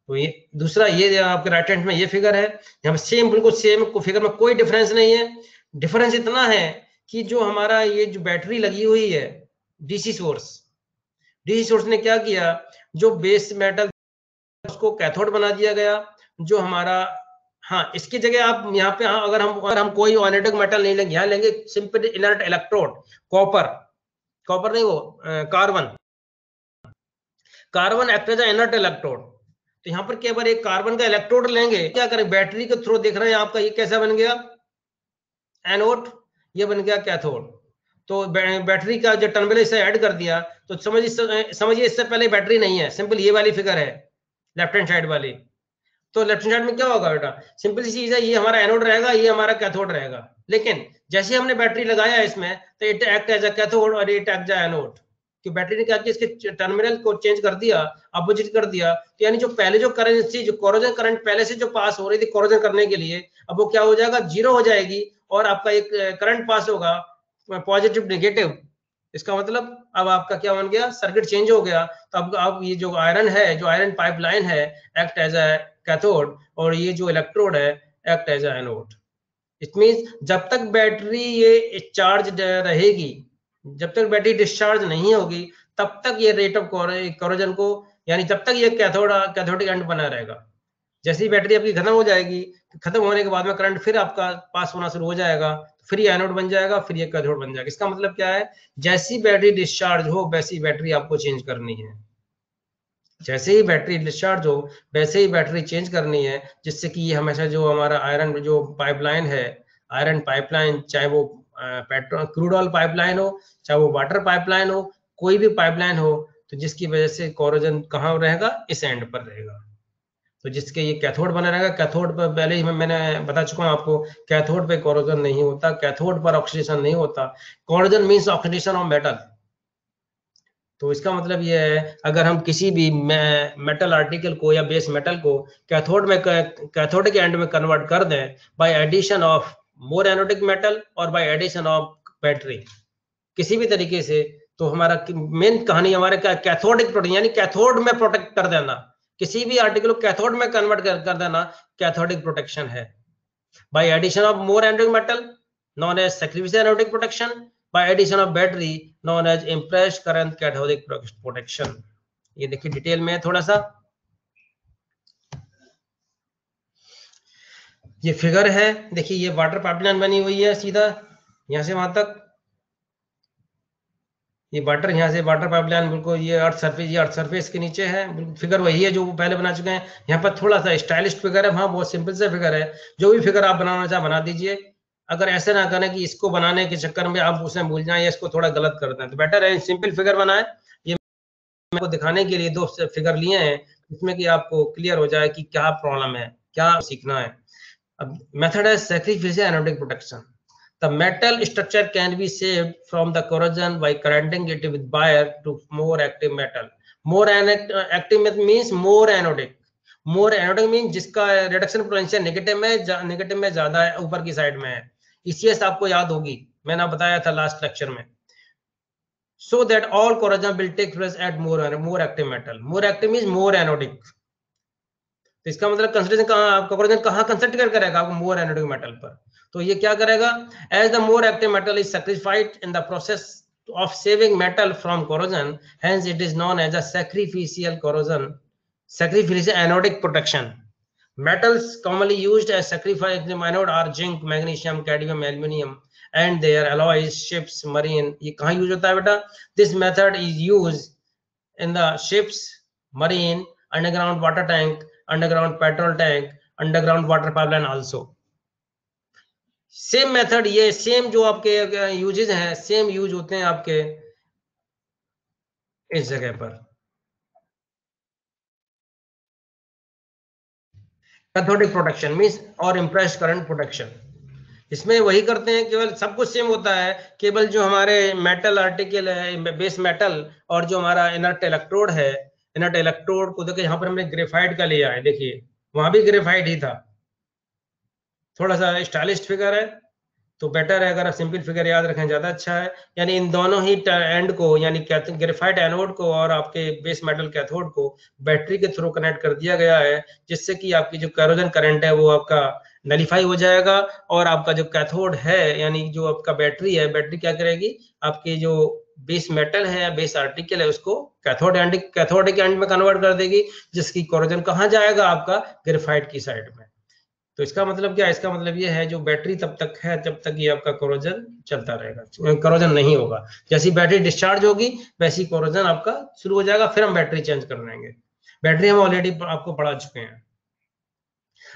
तो ये दूसरा, ये आपके राइट हैंड में ये फिगर है, यहाँ पे सेम, बिल्कुल सेम फिगर में कोई डिफरेंस नहीं है। डिफरेंस इतना है कि जो हमारा ये जो बैटरी लगी हुई है डीसी सोर्स ने क्या किया, जो बेस मेटल उसको कैथोड बना दिया गया, जो हमारा, हाँ इसकी जगह आप यहाँ पे, हाँ अगर हम कोई एनालिटिक मेटल नहीं लेंगे, यहाँ लेंगे सिंपल इनर्ट इलेक्ट्रोड, कॉपर नहीं, वो carbon act as inert electrode. तो यहाँ पर केवल एक कार्बन का इलेक्ट्रोड लेंगे, क्या करें, बैटरी के थ्रू देख रहे हैं आपका, ये कैसा बन गया एनोड, ये बन गया कैथोड। तो बैटरी का जो टर्मिनल इसे ऐड कर दिया, तो समझिए इससे पहले बैटरी नहीं है, सिंपल ये वाली फिगर है लेफ्ट हैंड साइड वाली। तो लेफ्ट हैंड साइड में क्या होगा बेटा, सिंपल सी चीज है, ये हमारा एनोड रहेगा, ये हमारा कैथोड रहेगा। लेकिन जैसे हमने बैटरी लगाया इसमें, तो it act as a cathode और it act as a anode, कि बैटरी ने क्या किया, इसके टर्मिनल को चेंज कर दिया, अपोजिट कर दिया। तो यानी जो पहले जो करंट थी, जो कोरोजन करंट पहले से जो पास हो रही थी कोरोजन करने के लिए, अब वो क्या हो जाएगा, जीरो हो जाएगी, और आपका एक करंट पास होगा पॉजिटिव नेगेटिव। इसका मतलब अब आपका क्या बन गया, सर्किट चेंज हो गया। तो अब ये जो आयरन है, जो आयरन पाइपलाइन है, एक्ट एज अ कैथोड, और ये जो इलेक्ट्रोड है act as a anode. It means जब तक बैटरी ये चार्ज रहेगी, जब तक बैटरी डिस्चार्ज नहीं होगी, तब तक ये रेट ऑफ कोरोजन को, यानी तब तक ये कैथोडिक एंड बना रहेगा। जैसे ही बैटरी आपकी खत्म हो जाएगी, खत्म होने के बाद में करंट फिर आपका पास होना शुरू हो जाएगा, फिर ये एनोड बन जाएगा, फिर ये कैथोड बन जाएगा। इसका मतलब क्या है, जैसी बैटरी डिस्चार्ज हो वैसी बैटरी आपको चेंज करनी है। जैसे ही बैटरी डिस्चार्ज हो वैसे ही बैटरी चेंज करनी है, जिससे कि ये हमेशा जो हमारा आयरन जो पाइपलाइन है, आयरन पाइपलाइन, चाहे वो पेट्रोल क्रूड ऑयल पाइपलाइन हो, चाहे वो वाटर पाइपलाइन हो, कोई भी पाइपलाइन हो, तो जिसकी वजह से कोरोजन कहाँ रहेगा, इस एंड पर रहेगा। तो जिसके ये कैथोड बना रहेगा, कैथोड पर पहले ही मैंने बता चुका हूँ आपको, कैथोड पे कोरोजन नहीं होता, कैथोड पर ऑक्सीडेशन नहीं होता। Corrosion means oxidation of metal. तो इसका मतलब ये है, अगर हम किसी भी मेटल आर्टिकल को या बेस मेटल को कैथोडिक एंड में कन्वर्ट कर दें by addition of more anodic metal और बाय एडिशन ऑफ बैटरी, किसी भी तरीके से, तो हमारा मेन कहानी हमारे कैथोडिक प्रोटेक्शन, यानी कैथोड में प्रोटेक्ट कर देना, किसी भी आर्टिकल को कैथोड में कन्वर्ट कर देना, कैथोडिक प्रोटेक्शन है। By addition of more anodic metal known as sacrificial anodic protection, by addition of battery known as impressed current cathodic protection। ये देखिए डिटेल में थोड़ा सा, ये फिगर है, देखिए ये वाटर पाइपलाइन बनी हुई है सीधा यहां से वहां तक, ये वाटर, यहाँ से वाटर पाइपलाइन बिल्कुल, ये अर्थ सरफेस, ये अर्थ सरफेस के नीचे है, फिगर वही है जो पहले बना चुके हैं। यहाँ पर थोड़ा सा स्टाइलिश फिगर है, वहां बहुत सिंपल सा फिगर है। जो भी फिगर आप बनाना चाहे बना दीजिए, अगर ऐसे ना करें कि इसको बनाने के चक्कर में आप उसमें भूल जाएं या इसको थोड़ा गलत कर दें, तो बेटर है सिंपल फिगर बनाए। ये मैं आपको दिखाने के लिए दो फिगर लिए हैं, इसमें कि आपको क्लियर हो जाए कि क्या प्रॉब्लम है, क्या सीखना है। अब मेथड है sacrificial anodic protection. The metal structure can be saved from the corrosion by corroding it with wire to more active metal. More active means more anodic. More anodic means जिसका reduction potential negative में ज्यादा है, ऊपर की side में है। ECS आपको याद होगी, मैंने बताया था लास्ट लेक्चर में। So that all corrosion will take place at more active metal. More active means more anodic. तो इसका मतलब कंसंट्रेशन कहाँ, कोरोजन कहाँ कंसंट्रेट करेगा, आपको मोर एनोडिक मेटल पर। तो ये क्या करेगा, as the more active metal is sacrificed in the process of saving metal from corrosion, hence it is known as a sacrificial anodic protection. Metals commonly used as sacrificial anode are zinc, magnesium, cadmium, aluminium and their alloys, ships, marine। ये कहाँ use होता है बेटा, this method is used in the ships, marine, underground water tank, underground petrol tank, underground water pipeline also। Same method, ये same जो आपके uses हैं, same use होते हैं आपके इस जगह पर। कैथोडिक प्रोटेक्शन मींस और इम्प्रेस्ड करंट प्रोटेक्शन, इसमें वही करते हैं, केवल सब कुछ सेम होता है, केवल जो हमारे मेटल आर्टिकल है, बेस मेटल, और जो हमारा इनर्ट इलेक्ट्रोड है, इनर्ट इलेक्ट्रोड को देखिए यहाँ पर हमने ग्रेफाइट का लिया है, देखिए वहां भी ग्रेफाइट ही था। थोड़ा सा स्टाइलिश फिगर है, तो बेटर है अगर आप सिंपल फिगर याद रखें, ज्यादा अच्छा है। यानी इन दोनों ही एंड को, यानी ग्रेफाइट एनोड को और आपके बेस मेटल कैथोड को बैटरी के थ्रू कनेक्ट कर दिया गया है, जिससे कि आपकी जो कैरोजन करंट है वो आपका नलीफाई हो जाएगा, और आपका जो कैथोड है यानी जो आपका बैटरी है, बैटरी क्या करेगी, आपकी जो बेस मेटल है या बेस आर्टिकल है उसको कैथोडिक एंड में कन्वर्ट कर देगी, जिसकी कोरोजन कहाँ जाएगा, आपका ग्रेफाइट की साइड में। तो इसका मतलब क्या है, इसका मतलब ये है जो बैटरी तब तक है जब तक ये आपका कोरोजन चलता रहेगा, कोरोजन नहीं होगा। जैसी बैटरी डिस्चार्ज होगी वैसी कोरोजन आपका शुरू हो जाएगा, फिर हम बैटरी चेंज कर देंगे। बैटरी हम ऑलरेडी आपको पढ़ा चुके हैं।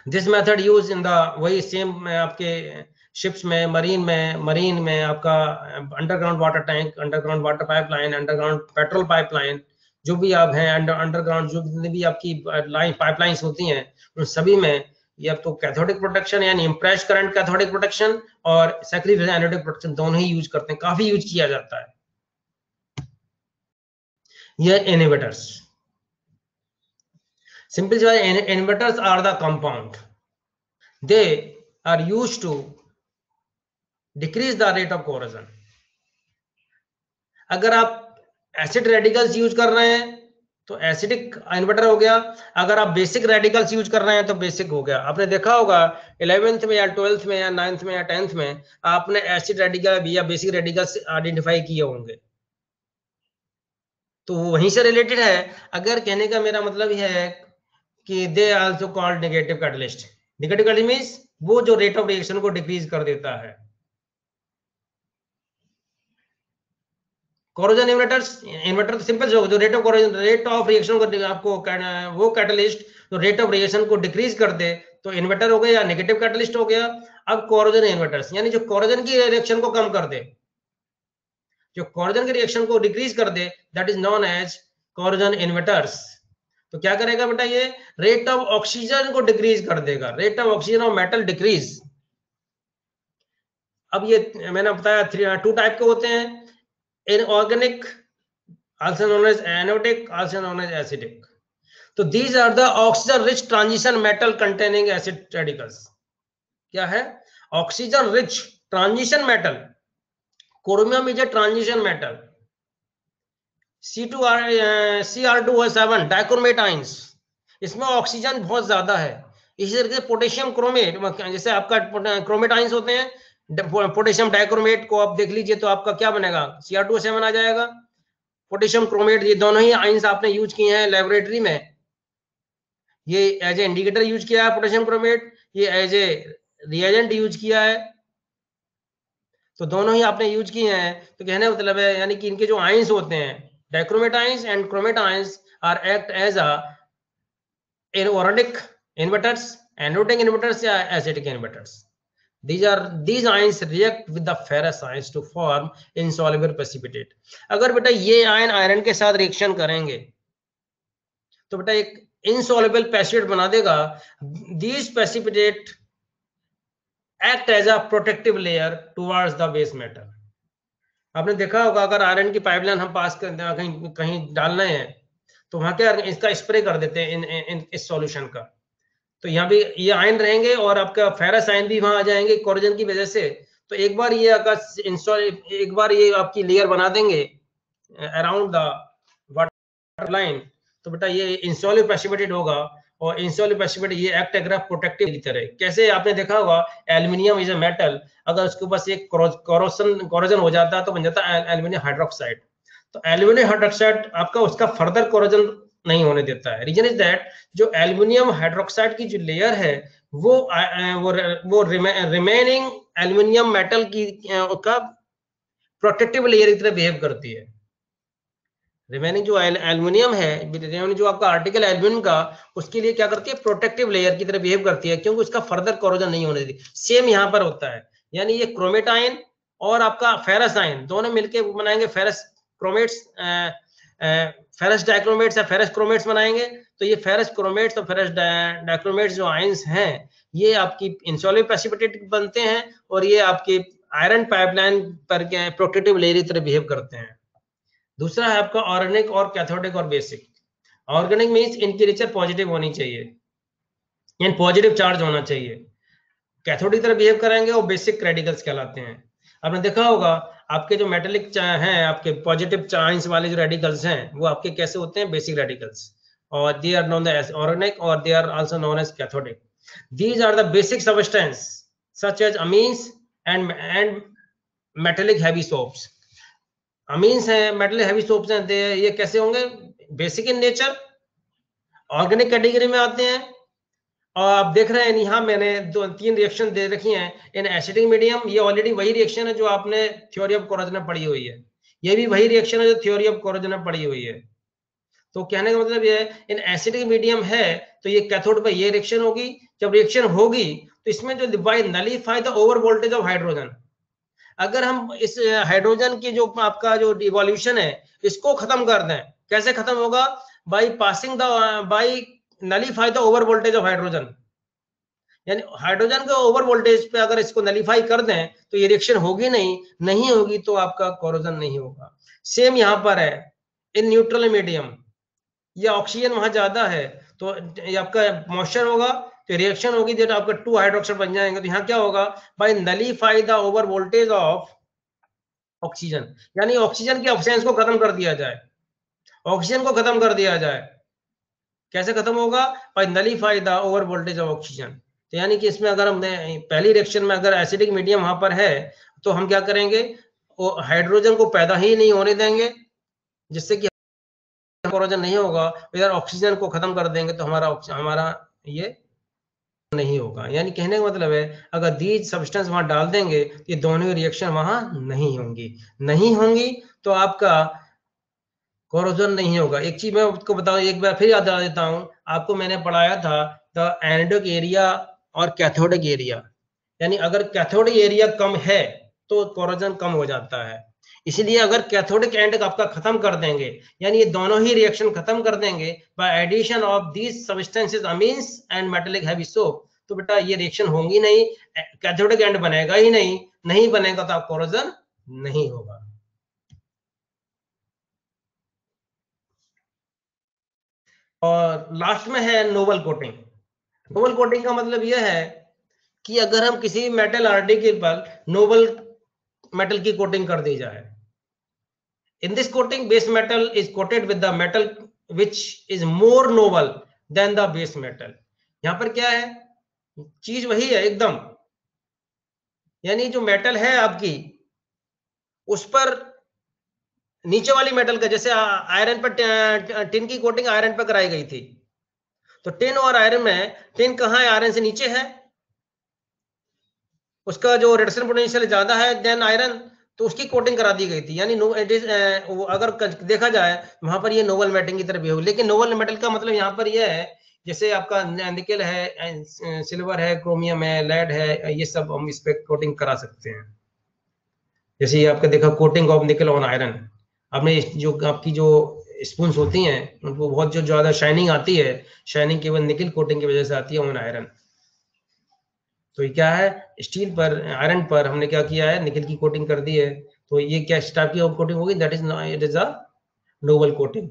This method use in the, वही सेम आपके शिप्स में, मरीन में आपका underground water tank, underground water pipeline, underground petrol pipeline, जो भी आप हैं अंडरग्राउंड जो भी आपकी लाइन पाइपलाइंस होती हैं, उन सभी में ये आपको कैथोडिक प्रोटेक्शन यानी इम्प्रेस्ड करंट कैथोडिक प्रोटेक्शन और सैक्रिफाइस एनोडिक प्रोटेक्शन दोनों ही यूज करते हैं, काफी यूज किया जाता है। ये inhibitors, simple inhibitors are the compound, they are used to decrease the rate of corrosion। अगर आप एसिड रेडिकल्स यूज कर रहे हैं तो एसिडिक इन्वर्टर हो गया, अगर आप बेसिक रेडिकल्स यूज कर रहे हैं तो बेसिक हो गया। आपने देखा होगा 11th में या 12th में या 9th में या 10th में आपने एसिड रेडिकल या बेसिक रेडिकल्स आइडेंटिफाई किए होंगे, तो वहीं से रिलेटेड है। अगर कहने का मेरा मतलब यह है कि they also called negative catalyst. Negative catalyst means वो जो रेट ऑफ रिएक्शन को डिक्रीज कर देता है। कोरोजन इन्वर्टर तो सिंपल जो rate of corrosion, rate of reaction को आपको वो कैटलिस्ट जो रेट ऑफ रिएक्शन को डिक्रीज कर दे तो इन्वर्टर हो गया या नेगेटिव कैटलिस्ट हो गया। अब कोरोजन इन्वर्टर्स यानी जो कोरोजन की रिएक्शन को कम कर दे, जो कोरोजन की रिएक्शन को डिक्रीज कर दे, that is known as corrosion inverters. तो क्या करेगा बेटा, ये रेट ऑफ ऑक्सीजन को डिक्रीज कर देगा, rate of oxygen of metal decrease. अब ये मैंने बताया 2 टाइप के होते हैं, inorganic also known as anodic, also known as acidic। तो these are the oxygen rich transition metal containing acid radicals। क्या है, oxygen rich transition metal, chromium is a transition metal, Cr2O7 dichromate ions, इसमें oxygen बहुत ज्यादा है। इसी तरीके से पोटेशियम क्रोमेट, जैसे आपका क्रोमेट आयंस होते हैं, पोटेशियम डाइक्रोमेट को आप देख लीजिए तो आपका क्या बनेगा, Cr2O7 आ जाएगा। पोटेशियम क्रोमेट, ये दोनों ही आयंस आपने यूज किए हैं लेबोरेटरी में, ये एज ए इंडिकेटर यूज किया है पोटेशियम क्रोमेट, ये एज ए रिएजेंट यूज किया है, तो दोनों ही आपने यूज किए हैं। तो कहने का मतलब है यानी कि इनके जो आयंस होते हैं, dichromate ions and chromate ions are act as a inorganic inverters, anodic inverters या acidic inverters। These ions react with the ferrous ions to form insoluble precipitate। अगर बेटा ये आयन आयरन के साथ रिएक्शन करेंगे तो बेटा एक insoluble precipitate बना देगा। These precipitate act as a protective layer towards the base metal। आपने देखा होगा अगर आयरन की पाइपलाइन हम पास कर कहीं कहीं डाल रहे हैं तो वहां क्या इसका स्प्रे कर देते हैं इन इस सॉल्यूशन का, तो यहाँ भी ये आयन रहेंगे और आपका फेरस आयन भी वहां आ जाएंगे कोरोजन की वजह से। तो एक बार ये एक बार ये आपकी लेयर बना देंगे अराउंड द वाटर लाइन, तो बेटा ये इंसॉल्युबल प्रेसिपिटेट होगा, और इंसॉल्युबल प्रेसिपिटेट ये एक्ट करेगा प्रोटेक्टिव की तरह। कैसे, आपने देखा होगा एल्यूमिनियम इज अ मेटल, अगर उसके पास एक कोरोजन हो जाता है तो बन जाता है एल्यूमिनियम हाइड्रोक्साइड। तो एल्यूमिनियम हाइड्रोक्साइड आपका उसका फर्दर कोरोजन नहीं होने देता है। रीजन इज दैट जो एल्यूमिनियम हाइड्रोक्साइड की जो लेयर है वो रिमेनिंग एल्यूमिनियम मेटल की का प्रोटेक्टिव लेयर की तरह बिहेव करती है। रिमेनिंग जो एल्यूमिनियम है, जो आपका आर्टिकल एल्यूमिनियम का, उसके लिए क्या करती है, प्रोटेक्टिव लेयर की तरह बिहेव करती है, क्योंकि उसका फर्दर कोरोजन नहीं होने देती। सेम यहाँ पर होता है, यानी ये क्रोमेट आयन और आपका फेरस आयन दोनों मिलके बनाएंगे फेरस क्रोमेट्स, फेरस डाइक्रोमेट्स या फेरस क्रोमेट्स बनाएंगे। तो ये फेरस क्रोमेट्स और फेरस डाइक्रोमेट्स जो आयंस हैं ये आपकी इंसॉल्युबल प्रेसिपिटेट बनते हैं, और ये आपकी आयरन पाइपलाइन पर प्रोटेक्टिव लेयर की तरह बिहेव करते हैं। दूसरा है आपका ऑर्गेनिक और कैथोडिक और बेसिक। ऑर्गेनिक मींस इनकी नेचर पॉजिटिव होनी चाहिए, यानी पॉजिटिव चार्ज होना चाहिए। कैथोड की तरह बिहेव करेंगे, वो बेसिक रेडिकल्स कहलाते हैं। आपने देखा होगा आपके जो मेटेलिक हैं, आपके पॉजिटिव चार्ज वाले जो रेडिकल्स हैं, वो आपके कैसे होते हैं, बेसिक रेडिकल्स, और they are known as organic और they are also known as cathodic. These are the basic substance such as amines and metallic heavy soaps. Amines हैं, मेटल हैवी सोप्स हैं, ये कैसे होंगे, basic in nature, organic category में आते हैं। और आप देख रहे हैं यहाँ मैंने 2-3 रिएक्शन दे रखी हैं इन एसिडिक मीडियम। ये ऑलरेडी वही रिएक्शन है जो आपने थ्योरी ऑफ कोरोजन में पढ़ी हुई है, ये भी वही रिएक्शन है जो थ्योरी ऑफ कोरोजन में पढ़ी हुई है। तो कहने का मतलब ये है, इन एसिडिक मीडियम है तो ये कैथोड पे ये रिएक्शन होगी। जब रिएक्शन होगी तो इसमें जो by nullify the over voltage of hydrogen, अगर हम इस हाइड्रोजन की जो आपका जो इवोल्यूशन है इसको खत्म कर दें, कैसे खत्म होगा, by passing the by nullify the over voltage of hydrogen. यानी हाइड्रोजन के ओवर वोल्टेज पे अगर इसको नलीफाई कर दें तो ये रिएक्शन होगी नहीं होगी तो आपका कोरोजन नहीं होगा। सेम यहां पर है इन न्यूट्रल मीडियम, ये ऑक्सीजन वहां ज्यादा है तो ये आपका मॉइस्चर होगा तो रिएक्शन होगी, जब आपका 2 हाइड्रोक्साइड बन जाएंगे तो यहाँ क्या होगा, by nullify the over voltage of oxygen, यानी ऑक्सीजन की ऑब्सेंस को खत्म कर दिया जाए, ऑक्सीजन को खत्म कर दिया जाए। कैसे खत्म होगा, by nullify the over voltage of oxygen. तो यानी कि इसमें अगर हमने पहली रिएक्शन में अगर एसिडिक मीडियम वहां पर है तो हम क्या करेंगे, वो हाइड्रोजन को पैदा ही नहीं होने देंगे, जिससे कि कोरोजन नहीं होगा। इधर ऑक्सीजन को खत्म कर देंगे तो हमारा ये नहीं होगा। यानी कहने का मतलब है अगर दीज सब्सटेंस वहां डाल देंगे ये दोनों रिएक्शन वहां नहीं होंगी तो आपका कोरोजन नहीं होगा। एक चीज मैं आपको बताऊं, एक बार फिर याद दिला देता हूं आपको, मैंने पढ़ाया था द एनोडिक एरिया और कैथोडिक एरिया। यानी अगर कैथोडिक एरिया कम है तो कोरोजन कम हो जाता है। इसलिए अगर कैथोडिक एंड आपका खत्म कर देंगे, यानी ये दोनों ही रिएक्शन खत्म कर देंगे by addition of these substances amines and metallic heavy soap, तो बेटा ये रिएक्शन होंगी नहीं, कैथोडिक एंड बनेगा ही नहीं बनेगा तो आप कोरोजन नहीं होगा। और लास्ट में है नोबल कोटिंग। नोबल कोटिंग का मतलब यह है कि अगर हम किसी मेटल आर्टिकल पर नोबल मेटल की कोटिंग कर दी जाए, in this coating base metal is coated with the metal which is more noble than the base metal. यहां पर क्या है, चीज वही है एकदम, यानी जो मेटल है आपकी उस पर नीचे वाली मेटल का, जैसे आयरन पर टिन की कोटिंग आयरन पर कराई गई थी, तो टिन और आयरन में टिन कहां है, आयरन से नीचे है, उसका जो रिडक्शन पोटेंशियल ज्यादा है देन आयरन, तो उसकी कोटिंग करा दी गई थी। यानी अगर देखा जाए वहां पर ये नोबल मेटल की तरह भी होगी, लेकिन नोबल मेटल का मतलब यहाँ पर यह है जैसे आपका निकल है, सिल्वर है, क्रोमियम है, लेड है, ये सब हम इस पे कोटिंग करा सकते हैं। जैसे ये आपका देखा कोटिंग ऑफ निकल ऑन आयरन, आपने जो आपकी जो स्पून्स होती हैं उनको बहुत जो ज्यादा शाइनिंग आती है, शाइनिंग केवल निकल कोटिंग की वजह से आती है ऑन आयरन। तो ये क्या है, स्टील पर आयरन पर हमने क्या किया है, निकल की कोटिंग कर दी है, तो ये क्या टाइप की कोटिंग होगी, that is it is a Nobel coating.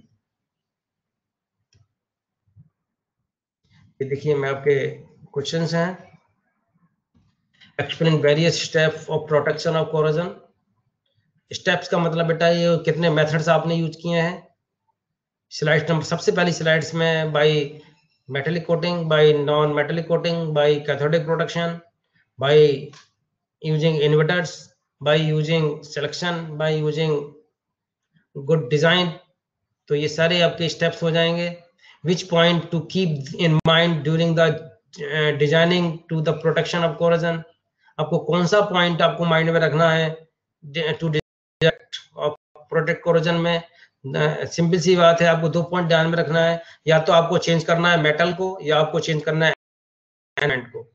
ये देखिए मैं आपके क्वेश्चंस हैं, explain various step of protection of corrosion. Steps का मतलब बेटा ये कितने मेथड्स आपने यूज किए हैं। स्लाइड नंबर, सबसे पहली स्लाइड्स में by metallic coating, by non metallic coating, by cathodic protection, by using inverters, by using selection, by using good design। तो ये सारे आपके स्टेप्स हो जाएंगे। which point to keep in mind during the designing to the protection of corrosion, आपको कौन सा point आपको माइंड में रखना है टू प्रोटेक्ट कोरोजन में। सिंपल सी बात है, आपको 2 पॉइंट ध्यान में रखना है, या तो आपको चेंज करना है मेटल को या आपको चेंज करना है एनएंड को,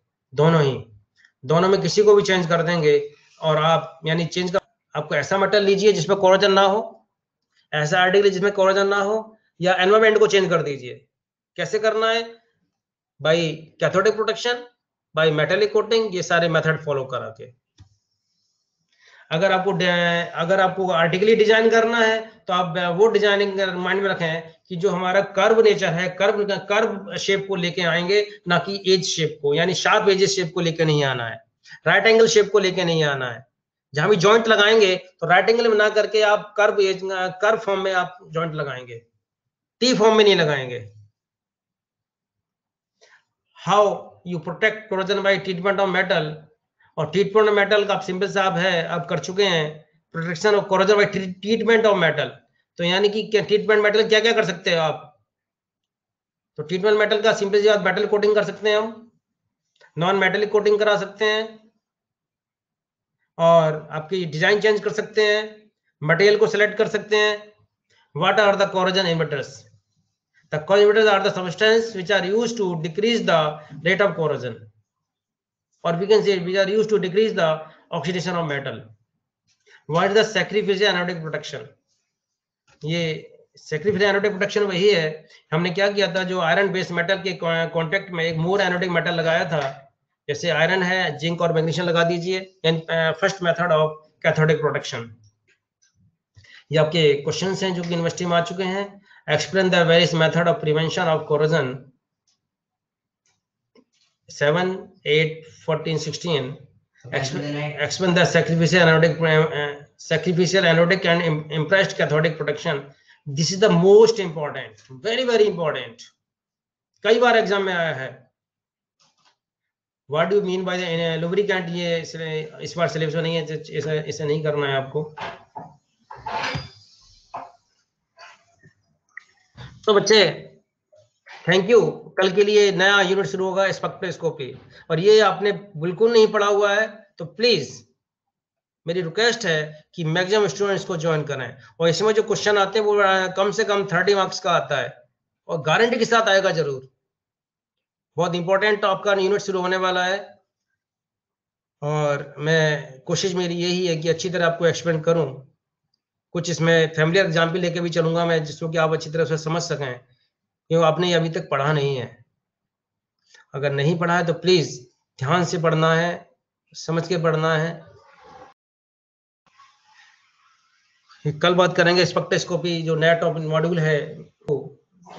दोनों में किसी को भी चेंज कर देंगे। और आप यानी चेंज कर, आपको ऐसा मेटल लीजिए जिसमें कोरोजन ना हो, ऐसा आर्टिकल जिसमें कोरोजन ना हो, या एनवायरमेंट को चेंज कर दीजिए। कैसे करना है, by cathodic protection, by metallic coating, ये सारे मेथड फॉलो करा के। अगर आपको आर्टिकली डिजाइन करना है तो आप वो डिजाइनिंग माइंड में रखें कि जो हमारा कर्व नेचर है, कर्व शेप को लेके आएंगे, ना कि एज शेप को, यानी शार्प एजेस शेप को लेके नहीं आना है, राइट एंगल शेप को लेके नहीं आना है। जहां भी जॉइंट लगाएंगे तो राइट एंगल में ना करके आप कर्व फॉर्म में आप जॉइंट लगाएंगे, टी फॉर्म में नहीं लगाएंगे। How you protect corrosion bye treatment of metal, और ट्रीटमेंट ऑफ मेटल का आप सिंपल साहब है, आप कर चुके हैं, protection of corrosion bye treatment of metal. तो यानी कि क्या ट्रीटमेंट मेटल क्या क्या कर सकते हो आप? तो ट्रीटमेंट मेटल का सिंपल सी बात, मेटल कोटिंग कर सकते हैं हम, नॉन मेटेलिक कोटिंग करा सकते हैं, और आपकी डिजाइन चेंज कर सकते हैं, मटेरियल को सिलेक्ट कर सकते हैं। What are the corrosion inhibitors? The inhibitors are the substances which are used to decrease the rate of corrosion, or we can say which are used to decrease the oxidation of metal. What is the sacrificial anodic protection? ये sacrificial anodic protection वही है, हमने क्या किया था, जो iron based metal के contact में एक मोर एनोडिक मेटल लगाया था, जैसे आयरन है, जिंक और मैग्नीशियम लगा दीजिए, first method of cathodic protection. ये आपके क्वेश्चंस हैं जो कि यूनिवर्सिटी में आ चुके हैं। Explain the various method of prevention of corrosion 7, 8, 14, 16. Explain the sacrificial anodic and impressed cathodic protection. This is the most important, very very important. कई बार exam में आया है। What do you mean by the lubricant? ये इस बार syllabus में नहीं है, इसे नहीं करना है आपको। तो बच्चे थैंक यू। कल के लिए नया यूनिट शुरू होगा स्पेक्ट्रोस्कोपी, और ये आपने बिल्कुल नहीं पढ़ा हुआ है तो प्लीज मेरी रिक्वेस्ट है कि मैक्सिमम स्टूडेंट्स को ज्वाइन करें, और इसमें जो क्वेश्चन आते हैं वो कम से कम 30 मार्क्स का आता है, और गारंटी के साथ आएगा जरूर। बहुत इंपॉर्टेंट आपका यूनिट शुरू होने वाला है, और मैं कोशिश मेरी यही है कि अच्छी तरह आपको एक्सप्लेन करूं। कुछ इसमें फैमिलियर एग्जाम्पल लेके भी चलूंगा मैं, जिसको कि आप अच्छी तरह से समझ सकें, क्योंकि आपने ये अभी तक पढ़ा नहीं है। अगर नहीं पढ़ा है तो प्लीज ध्यान से पढ़ना है, समझ के पढ़ना है। कल बात करेंगे स्पेक्ट्रोस्कोपी, जो नया टॉपिक मॉड्यूल है,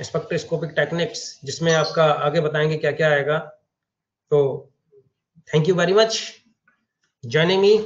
स्पेक्ट्रोस्कोपिक टेक्निक्स, जिसमें आपका आगे बताएंगे क्या क्या आएगा। तो thank you very much joining me.